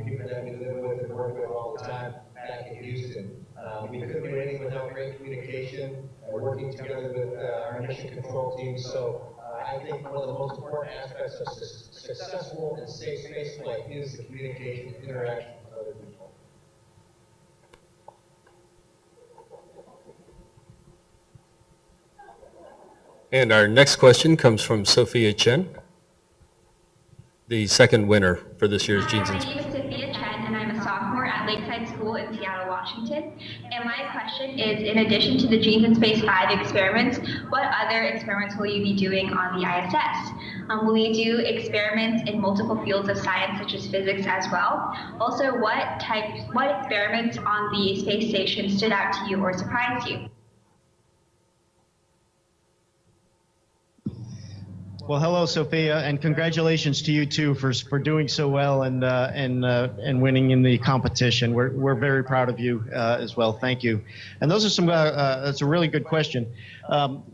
people that we live with and work with all the time back in Houston. We couldn't do anything without great communication, working together with our mission control team. So I think one of the most important aspects of successful and safe spaceflight is the communication and interaction with other people. And our next question comes from Sophia Chen, the second winner for this year's Genes in Space. My name is Sophia Chen, and I'm a sophomore at Lakeside School in Seattle, Washington. And my question is, in addition to the Genes in Space 5 experiments, what other experiments will you be doing on the ISS? Will you do experiments in multiple fields of science, such as physics as well? Also, what experiments on the space station stood out to you or surprised you? Well, hello, Sophia, and congratulations to you too for doing so well and winning in the competition. We're very proud of you as well. Thank you. And those are some. That's a really good question.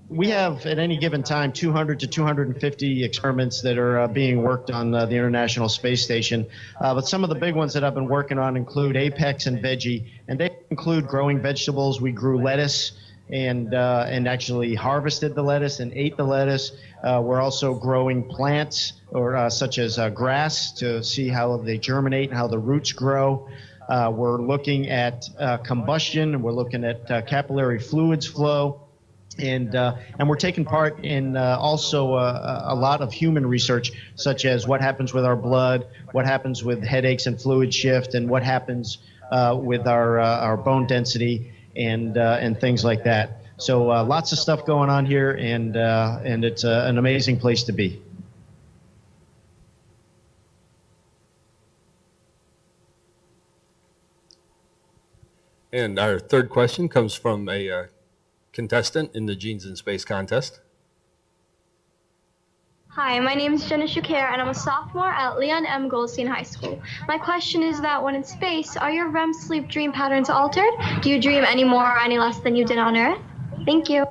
We have at any given time 200 to 250 experiments that are being worked on the International Space Station. But some of the big ones that I've been working on include Apex and Veggie, and they include growing vegetables. We grew lettuce and actually harvested the lettuce and ate the lettuce. We're also growing plants or such as grass to see how they germinate and how the roots grow. We're looking at combustion. We're looking at capillary fluids flow. And we're taking part in also a lot of human research, such as what happens with our blood, what happens with headaches and fluid shift, and what happens with our bone density and things like that. So lots of stuff going on here, and it's an amazing place to be. And our third question comes from a contestant in the Genes in Space contest. Hi, my name is Jenna Shukera, and I'm a sophomore at Leon M. Goldstein High School. My question is that when in space, are your REM sleep dream patterns altered? Do you dream any more or any less than you did on Earth? Thank you.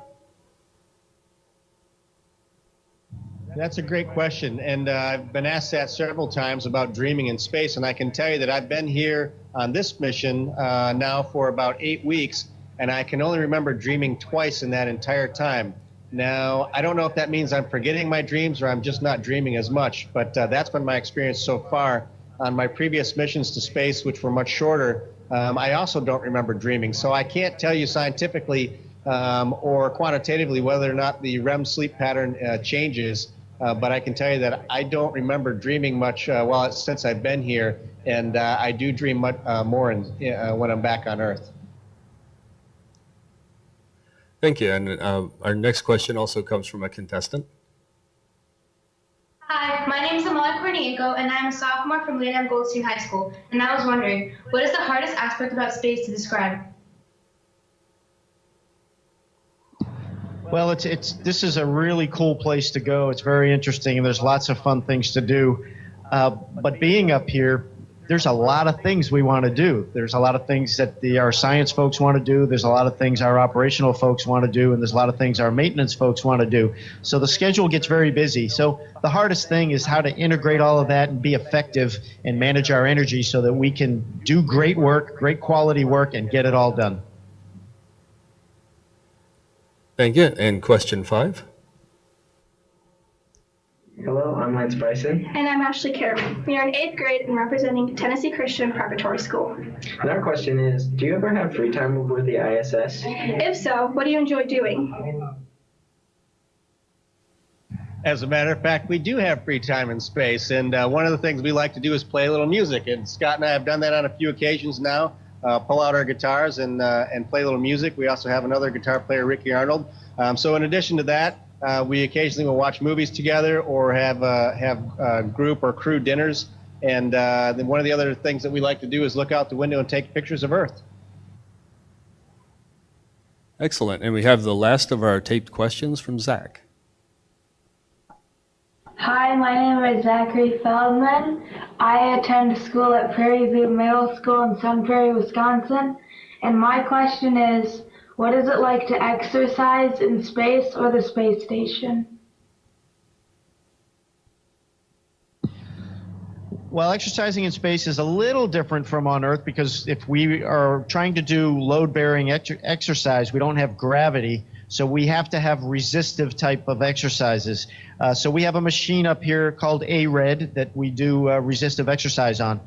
That's a great question, and I've been asked that several times about dreaming in space, and I can tell you that I've been here on this mission now for about 8 weeks, and I can only remember dreaming twice in that entire time. Now, I don't know if that means I'm forgetting my dreams or I'm just not dreaming as much, but that's been my experience so far. On my previous missions to space, which were much shorter, I also don't remember dreaming, so I can't tell you scientifically or quantitatively whether or not the REM sleep pattern changes. But I can tell you that I don't remember dreaming much since I've been here, and I do dream much more when I'm back on Earth. Thank you. And our next question also comes from a contestant. Hi, my name is Amala Corniego, and I'm a sophomore from Leon Goldstein High School. And I was wondering, what is the hardest aspect about space to describe? Well, this is a really cool place to go. It's very interesting, and there's lots of fun things to do. But being up here, there's a lot of things we want to do. There's a lot of things that our science folks want to do. There's a lot of things our operational folks want to do, and there's a lot of things our maintenance folks want to do. So the schedule gets very busy. So the hardest thing is how to integrate all of that and be effective and manage our energy so that we can do great work, great quality work, and get it all done. Thank you. And question 5. Hello, I'm Lance Bryson. And I'm Ashley Kerriman. We are in 8th grade and representing Tennessee Christian Preparatory School. And our question is, do you ever have free time with the ISS? If so, what do you enjoy doing? As a matter of fact, we do have free time in space, and one of the things we like to do is play a little music, and Scott and I have done that on a few occasions now. Pull out our guitars and play a little music. We also have another guitar player, Ricky Arnold. So in addition to that, we occasionally will watch movies together or have group or crew dinners. And then one of the other things that we like to do is look out the window and take pictures of Earth. Excellent. And we have the last of our taped questions from Zach. Hi, my name is Zachary Feldman. I attend school at Prairie View Middle School in Sun Prairie, Wisconsin. And my question is, what is it like to exercise in space or the space station? Well, exercising in space is a little different from on Earth because if we are trying to do load-bearing exercise, we don't have gravity. So we have to have resistive type of exercises. So we have a machine up here called ARED that we do resistive exercise on.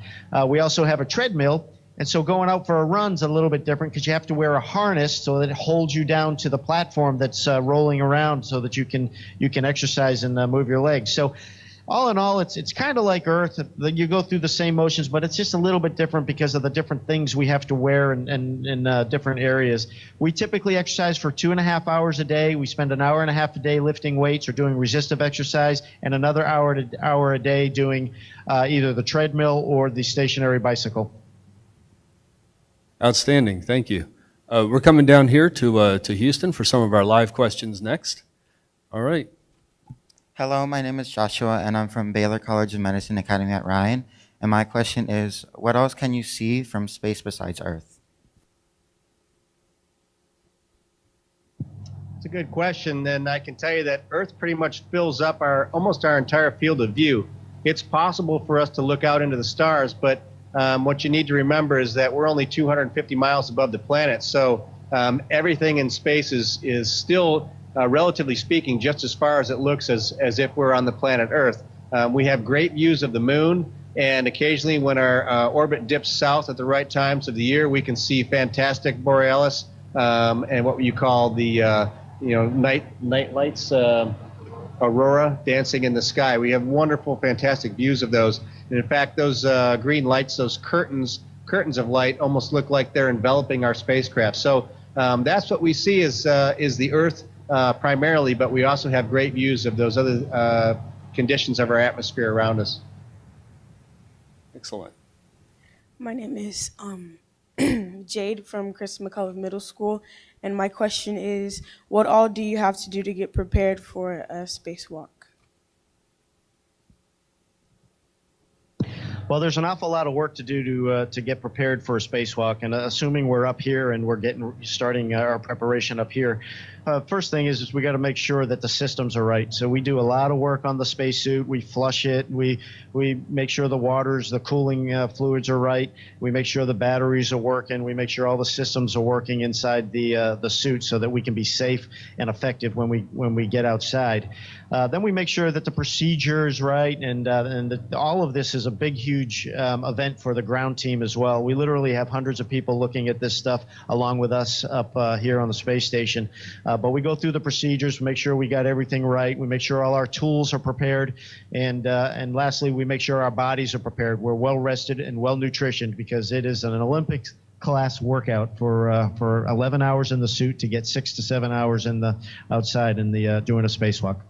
We also have a treadmill. And so going out for a run's a little bit different because you have to wear a harness so that it holds you down to the platform that's rolling around so that you can exercise and move your legs. So all in all, it's kind of like Earth. You go through the same motions, but it's just a little bit different because of the different things we have to wear in different areas. We typically exercise for 2.5 hours a day. We spend an hour and a half a day lifting weights or doing resistive exercise, and another hour a day doing either the treadmill or the stationary bicycle. Outstanding. Thank you. We're coming down here to Houston for some of our live questions next. All right. Hello, my name is Joshua, and I'm from Baylor College of Medicine Academy at Ryan. And my question is, what else can you see from space besides Earth? It's a good question, and I can tell you that Earth pretty much fills up almost our entire field of view. It's possible for us to look out into the stars, but what you need to remember is that we're only 250 miles above the planet, so everything in space is still, relatively speaking, just as far as it looks as if we're on the planet Earth. We have great views of the moon, and occasionally when our orbit dips south at the right times of the year, we can see fantastic borealis and what you call the night lights, aurora dancing in the sky. We have wonderful, fantastic views of those. And in fact, those green lights, those curtains of light, almost look like they're enveloping our spacecraft. So that's what we see is the Earth primarily, but we also have great views of those other conditions of our atmosphere around us. Excellent. My name is Jade from Chris McCullough Middle School, and my question is, what all do you have to do to get prepared for a spacewalk? Well, there's an awful lot of work to do to get prepared for a spacewalk, and assuming we're up here and we're starting our preparation up here, first thing is we got to make sure that the systems are right. So we do a lot of work on the spacesuit. We flush it. We make sure the waters, the cooling fluids are right. We make sure the batteries are working. We make sure all the systems are working inside the suit so that we can be safe and effective when we get outside. Then we make sure that the procedure is right, and all of this is a big, huge event for the ground team as well. We literally have hundreds of people looking at this stuff along with us up here on the space station. But we go through the procedures, make sure we got everything right. We make sure all our tools are prepared, and lastly, we make sure our bodies are prepared. We're well rested and well nutritioned because it is an Olympic class workout for 11 hours in the suit to get 6 to 7 hours in the outside in the doing a spacewalk.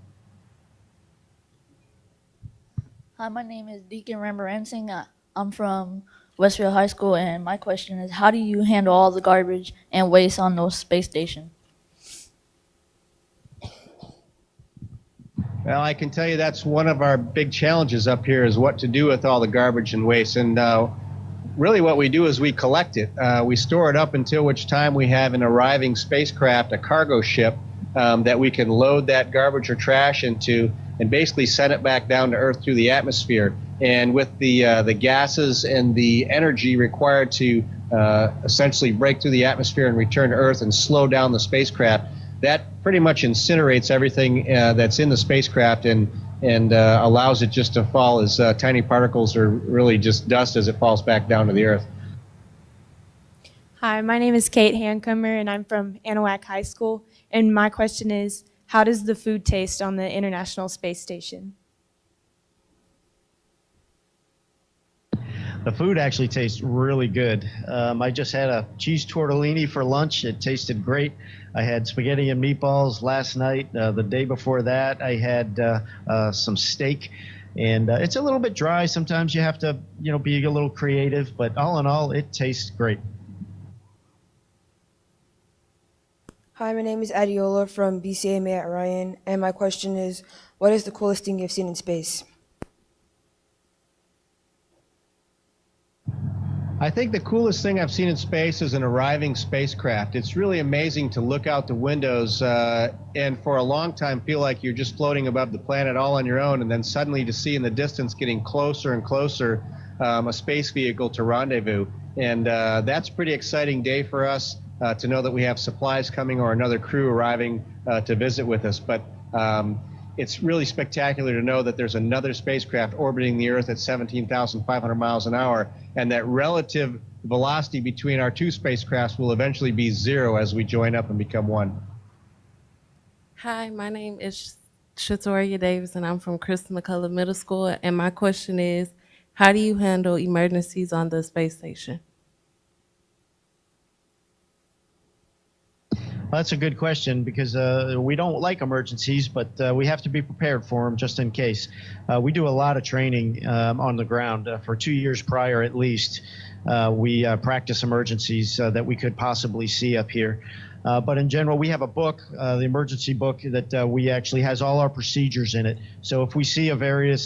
Hi, my name is Deacon Rambaransing. I'm from Westfield High School, and my question is, how do you handle all the garbage and waste on those space stations? Well, I can tell you that's one of our big challenges up here is what to do with all the garbage and waste. And really what we do is we collect it. We store it up until which time we have an arriving spacecraft, a cargo ship, that we can load that garbage or trash into and basically send it back down to Earth through the atmosphere. And with the gases and the energy required to essentially break through the atmosphere and return to Earth and slow down the spacecraft, that pretty much incinerates everything that's in the spacecraft and allows it just to fall as tiny particles or really just dust as it falls back down to the Earth. Hi, my name is Kate Hancomer, and I'm from Anahuac High School. And my question is, how does the food taste on the International Space Station? The food actually tastes really good. I just had a cheese tortellini for lunch. It tasted great. I had spaghetti and meatballs last night. The day before that, I had some steak. And it's a little bit dry. Sometimes you have to, be a little creative. But all in all, it tastes great. Hi, my name is Adiola from BCAMA at Ryan, and my question is, what is the coolest thing you've seen in space? I think the coolest thing I've seen in space is an arriving spacecraft. It's really amazing to look out the windows and for a long time feel like you're just floating above the planet all on your own, and then suddenly to see in the distance getting closer and closer a space vehicle to rendezvous. And that's a pretty exciting day for us. To know that we have supplies coming or another crew arriving to visit with us. But it's really spectacular to know that there's another spacecraft orbiting the Earth at 17,500 miles an hour, and that relative velocity between our two spacecrafts will eventually be zero as we join up and become one. Hi, my name is Chitara Davis, and I'm from Chris McCullough Middle School. And my question is, how do you handle emergencies on the space station? Well, that's a good question because we don't like emergencies, but we have to be prepared for them just in case. We do a lot of training on the ground. For 2 years prior at least, we practice emergencies that we could possibly see up here. But in general, we have a book, the emergency book, that we actually has all our procedures in it. So if we see a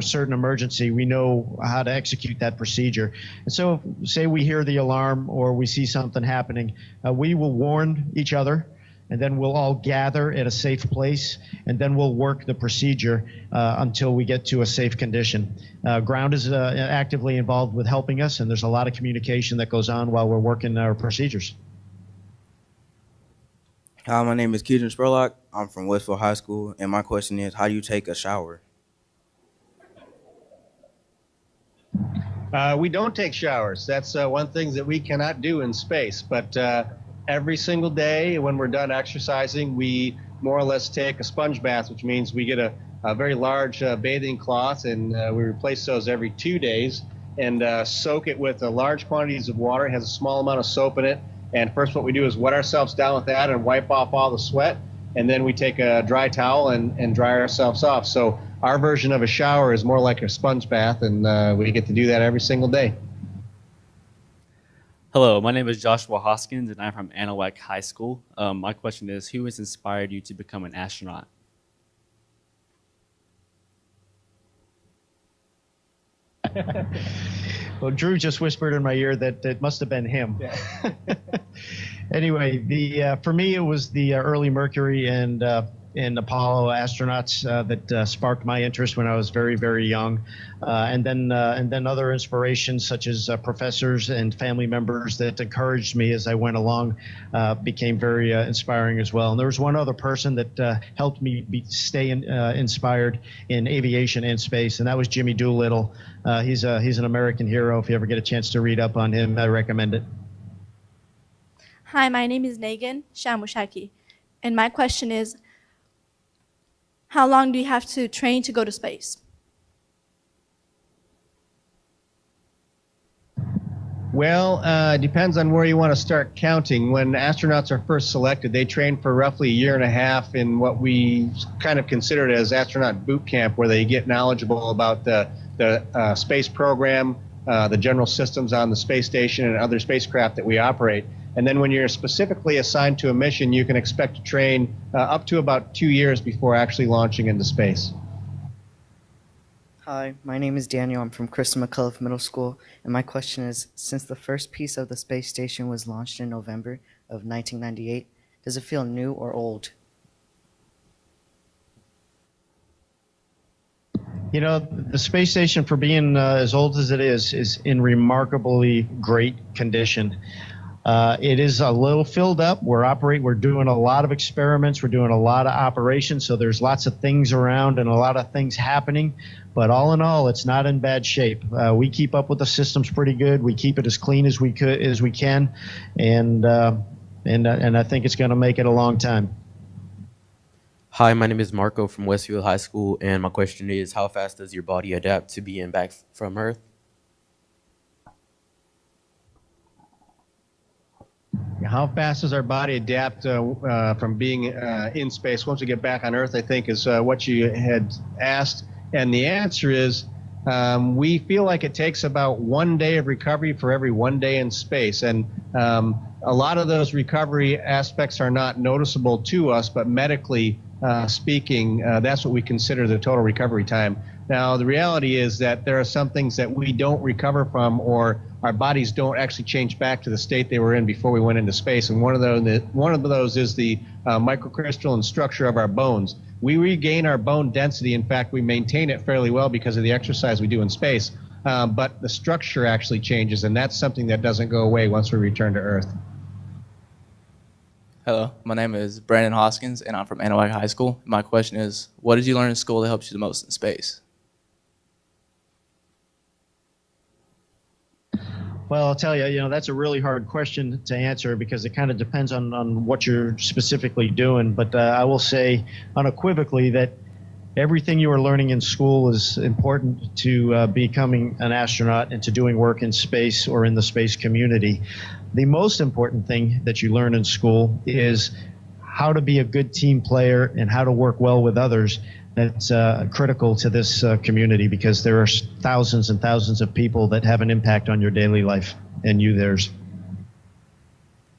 certain emergency, we know how to execute that procedure. And so say we hear the alarm or we see something happening, we will warn each other, and then we'll all gather at a safe place, and then we'll work the procedure until we get to a safe condition. Ground is actively involved with helping us, and there's a lot of communication that goes on while we're working our procedures. Hi, my name is Keaton Spurlock. I'm from Westfield High School, and my question is, how do you take a shower? We don't take showers. That's one thing that we cannot do in space. But every single day when we're done exercising, we more or less take a sponge bath, which means we get a very large bathing cloth, and we replace those every 2 days and soak it with large quantities of water. It has a small amount of soap in it. And first what we do is wet ourselves down with that and wipe off all the sweat. And then we take a dry towel and dry ourselves off. So our version of a shower is more like a sponge bath, and we get to do that every single day. Hello, my name is Joshua Hoskins, and I'm from Anahuac High School. My question is, who has inspired you to become an astronaut? Well, Drew just whispered in my ear that it must have been him. Yeah. Anyway, for me it was the early Mercury and Apollo astronauts that sparked my interest when I was very, very young, and then other inspirations such as professors and family members that encouraged me as I went along became very inspiring as well. And there was one other person that helped me stay inspired in aviation and space, and that was Jimmy Doolittle. He's an American hero. If you ever get a chance to read up on him, I recommend it. Hi, my name is Negan Shamushaki, and my question is, how long do you have to train to go to space? Well, it depends on where you want to start counting. When astronauts are first selected, they train for roughly a year and a half in what we kind of consider as astronaut boot camp, where they get knowledgeable about the space program, the general systems on the space station and other spacecraft that we operate. And then when you're specifically assigned to a mission, you can expect to train up to about 2 years before actually launching into space. Hi, my name is Daniel. I'm from Kristen McCullough Middle School, and my question is, since the first piece of the space station was launched in November of 1998, does it feel new or old? You know, the space station, for being as old as it is in remarkably great condition. It is a little filled up. We're doing a lot of experiments. We're doing a lot of operations. So there's lots of things around and a lot of things happening. But all in all, it's not in bad shape. We keep up with the systems pretty good. We keep it as clean as we can, and I think it's going to make it a long time. Hi, my name is Marco from Westfield High School, and my question is, how fast does your body adapt to being back from Earth? How fast does our body adapt from being in space once we get back on Earth, I think, is what you had asked. And the answer is we feel like it takes about 1 day of recovery for every 1 day in space. And a lot of those recovery aspects are not noticeable to us, but medically speaking, that's what we consider the total recovery time. Now, the reality is that there are some things that we don't recover from, or our bodies don't actually change back to the state they were in before we went into space. And one of those is the microcrystalline structure of our bones. We regain our bone density. In fact, we maintain it fairly well because of the exercise we do in space. But the structure actually changes, and that's something that doesn't go away once we return to Earth. Hello, my name is Brandon Hoskins, and I'm from Anahuac High School. My question is, what did you learn in school that helps you the most in space? Well, I'll tell you, that's a really hard question to answer because it kind of depends on what you're specifically doing. But I will say unequivocally that everything you are learning in school is important to becoming an astronaut and to doing work in space or in the space community. The most important thing that you learn in school is how to be a good team player and how to work well with others. That's critical to this community because there are thousands and thousands of people that have an impact on your daily life, and you theirs.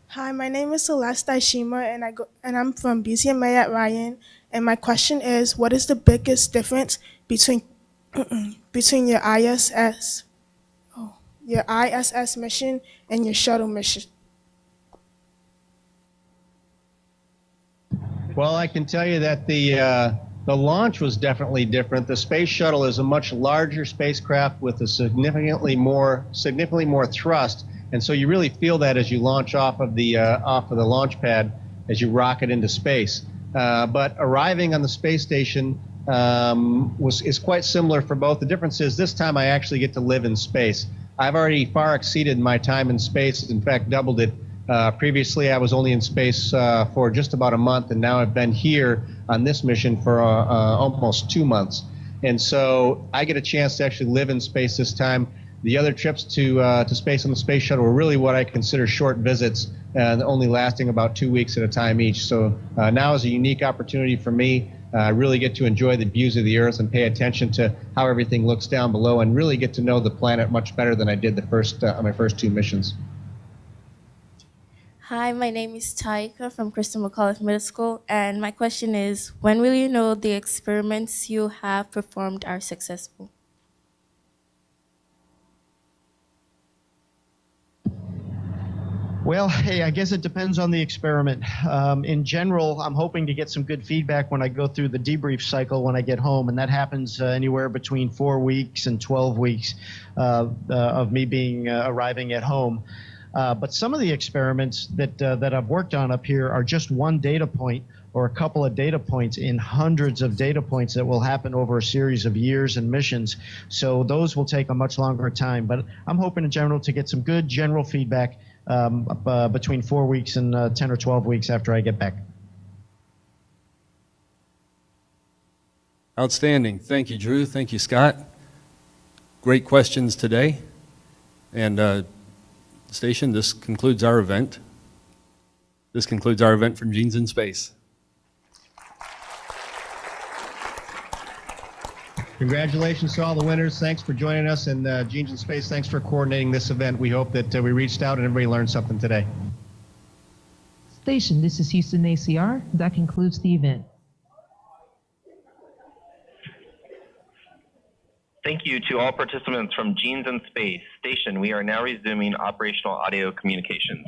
Hi, my name is Celeste Ishima, and I'm from BCMA at Ryan. And my question is, what is the biggest difference between your ISS mission and your shuttle mission? Well, I can tell you that the launch was definitely different. The space shuttle is a much larger spacecraft with a significantly more thrust, and so you really feel that as you launch off of the launch pad as you rocket into space. But arriving on the space station is quite similar for both. The difference is this time I actually get to live in space. I've already far exceeded my time in space, in fact doubled it. Previously, I was only in space for just about a month, and now I've been here on this mission for almost 2 months. And so I get a chance to actually live in space this time. The other trips to space on the space shuttle were really what I consider short visits, only lasting about 2 weeks at a time each. So now is a unique opportunity for me. I really get to enjoy the views of the Earth and pay attention to how everything looks down below, and really get to know the planet much better than I did on my first 2 missions. Hi, my name is Taika from Kristen McCullough Middle School, and my question is, when will you know the experiments you have performed are successful? Well, hey, I guess it depends on the experiment. In general, I'm hoping to get some good feedback when I go through the debrief cycle when I get home, and that happens anywhere between 4 weeks and 12 weeks of me being arriving at home. But some of the experiments that I've worked on up here are just one data point or a couple of data points in hundreds of data points that will happen over a series of years and missions. So those will take a much longer time. But I'm hoping in general to get some good general feedback between 4 weeks and 10 or 12 weeks after I get back. Outstanding. Thank you, Drew. Thank you, Scott. Great questions today. And station, this concludes our event. This concludes our event from Genes in Space. Congratulations to all the winners. Thanks for joining us. And Genes in Space, thanks for coordinating this event. We hope that we reached out and everybody learned something today. Station, this is Houston ACR. That concludes the event. Thank you to all participants from Genes in Space. Station, we are now resuming operational audio communications.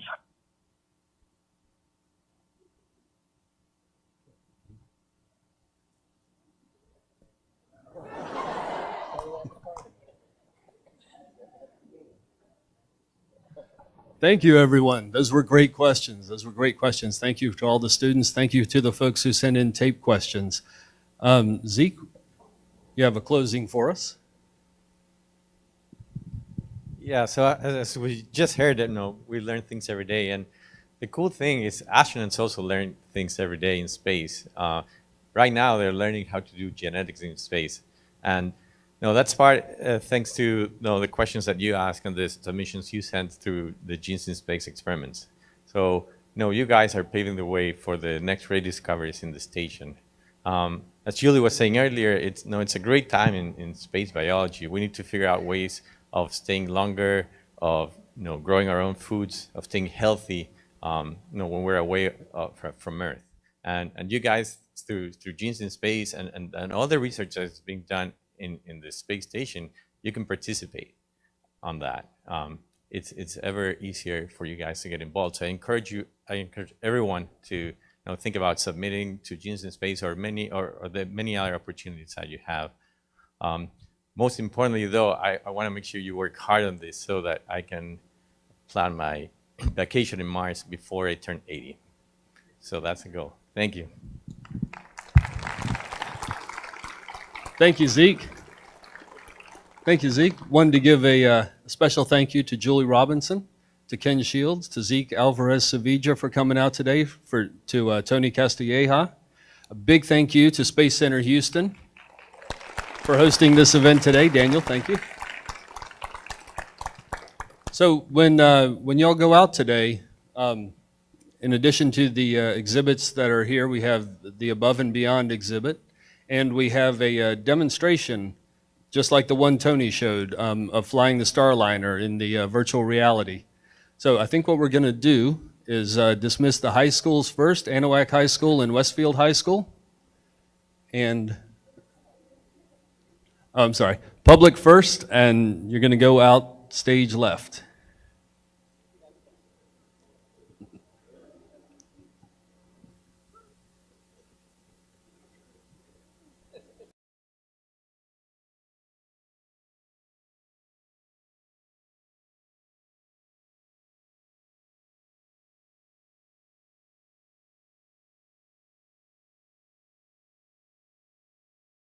Thank you, everyone. Those were great questions. Those were great questions. Thank you to all the students. Thank you to the folks who sent in tape questions. Zeke, you have a closing for us? Yeah, so as we just heard, we learn things every day. And the cool thing is astronauts also learn things every day in space. Right now, they're learning how to do genetics in space. And that's part thanks to the questions that you asked and the submissions you sent through the Genes in Space experiments. So you guys are paving the way for the next great discoveries in the station. As Julie was saying earlier, it's a great time in space biology. We need to figure out ways of staying longer, of growing our own foods, of staying healthy when we're away from Earth. And you guys through Genes in Space and all the research that's being done in the space station, you can participate on that. It's ever easier for you guys to get involved. So I encourage everyone to think about submitting to Genes in Space or the many other opportunities that you have. Most importantly, though, I want to make sure you work hard on this so that I can plan my vacation in Mars before I turn 80. So that's a goal. Thank you. Thank you, Zeke. Thank you, Zeke. Wanted to give a special thank you to Julie Robinson, to Ken Shields, to Zeke Alvarez Saavedra for coming out today, to Tony Castilleja. A big thank you to Space Center Houston for hosting this event today. Daniel, thank you. So when y'all go out today, in addition to the exhibits that are here, we have the Above and Beyond exhibit. And we have a demonstration, just like the one Tony showed, of flying the Starliner in the virtual reality. So I think what we're going to do is dismiss the high schools first, Anahuac High School and Westfield High School. And, I'm sorry, public first, and you're going to go out stage left.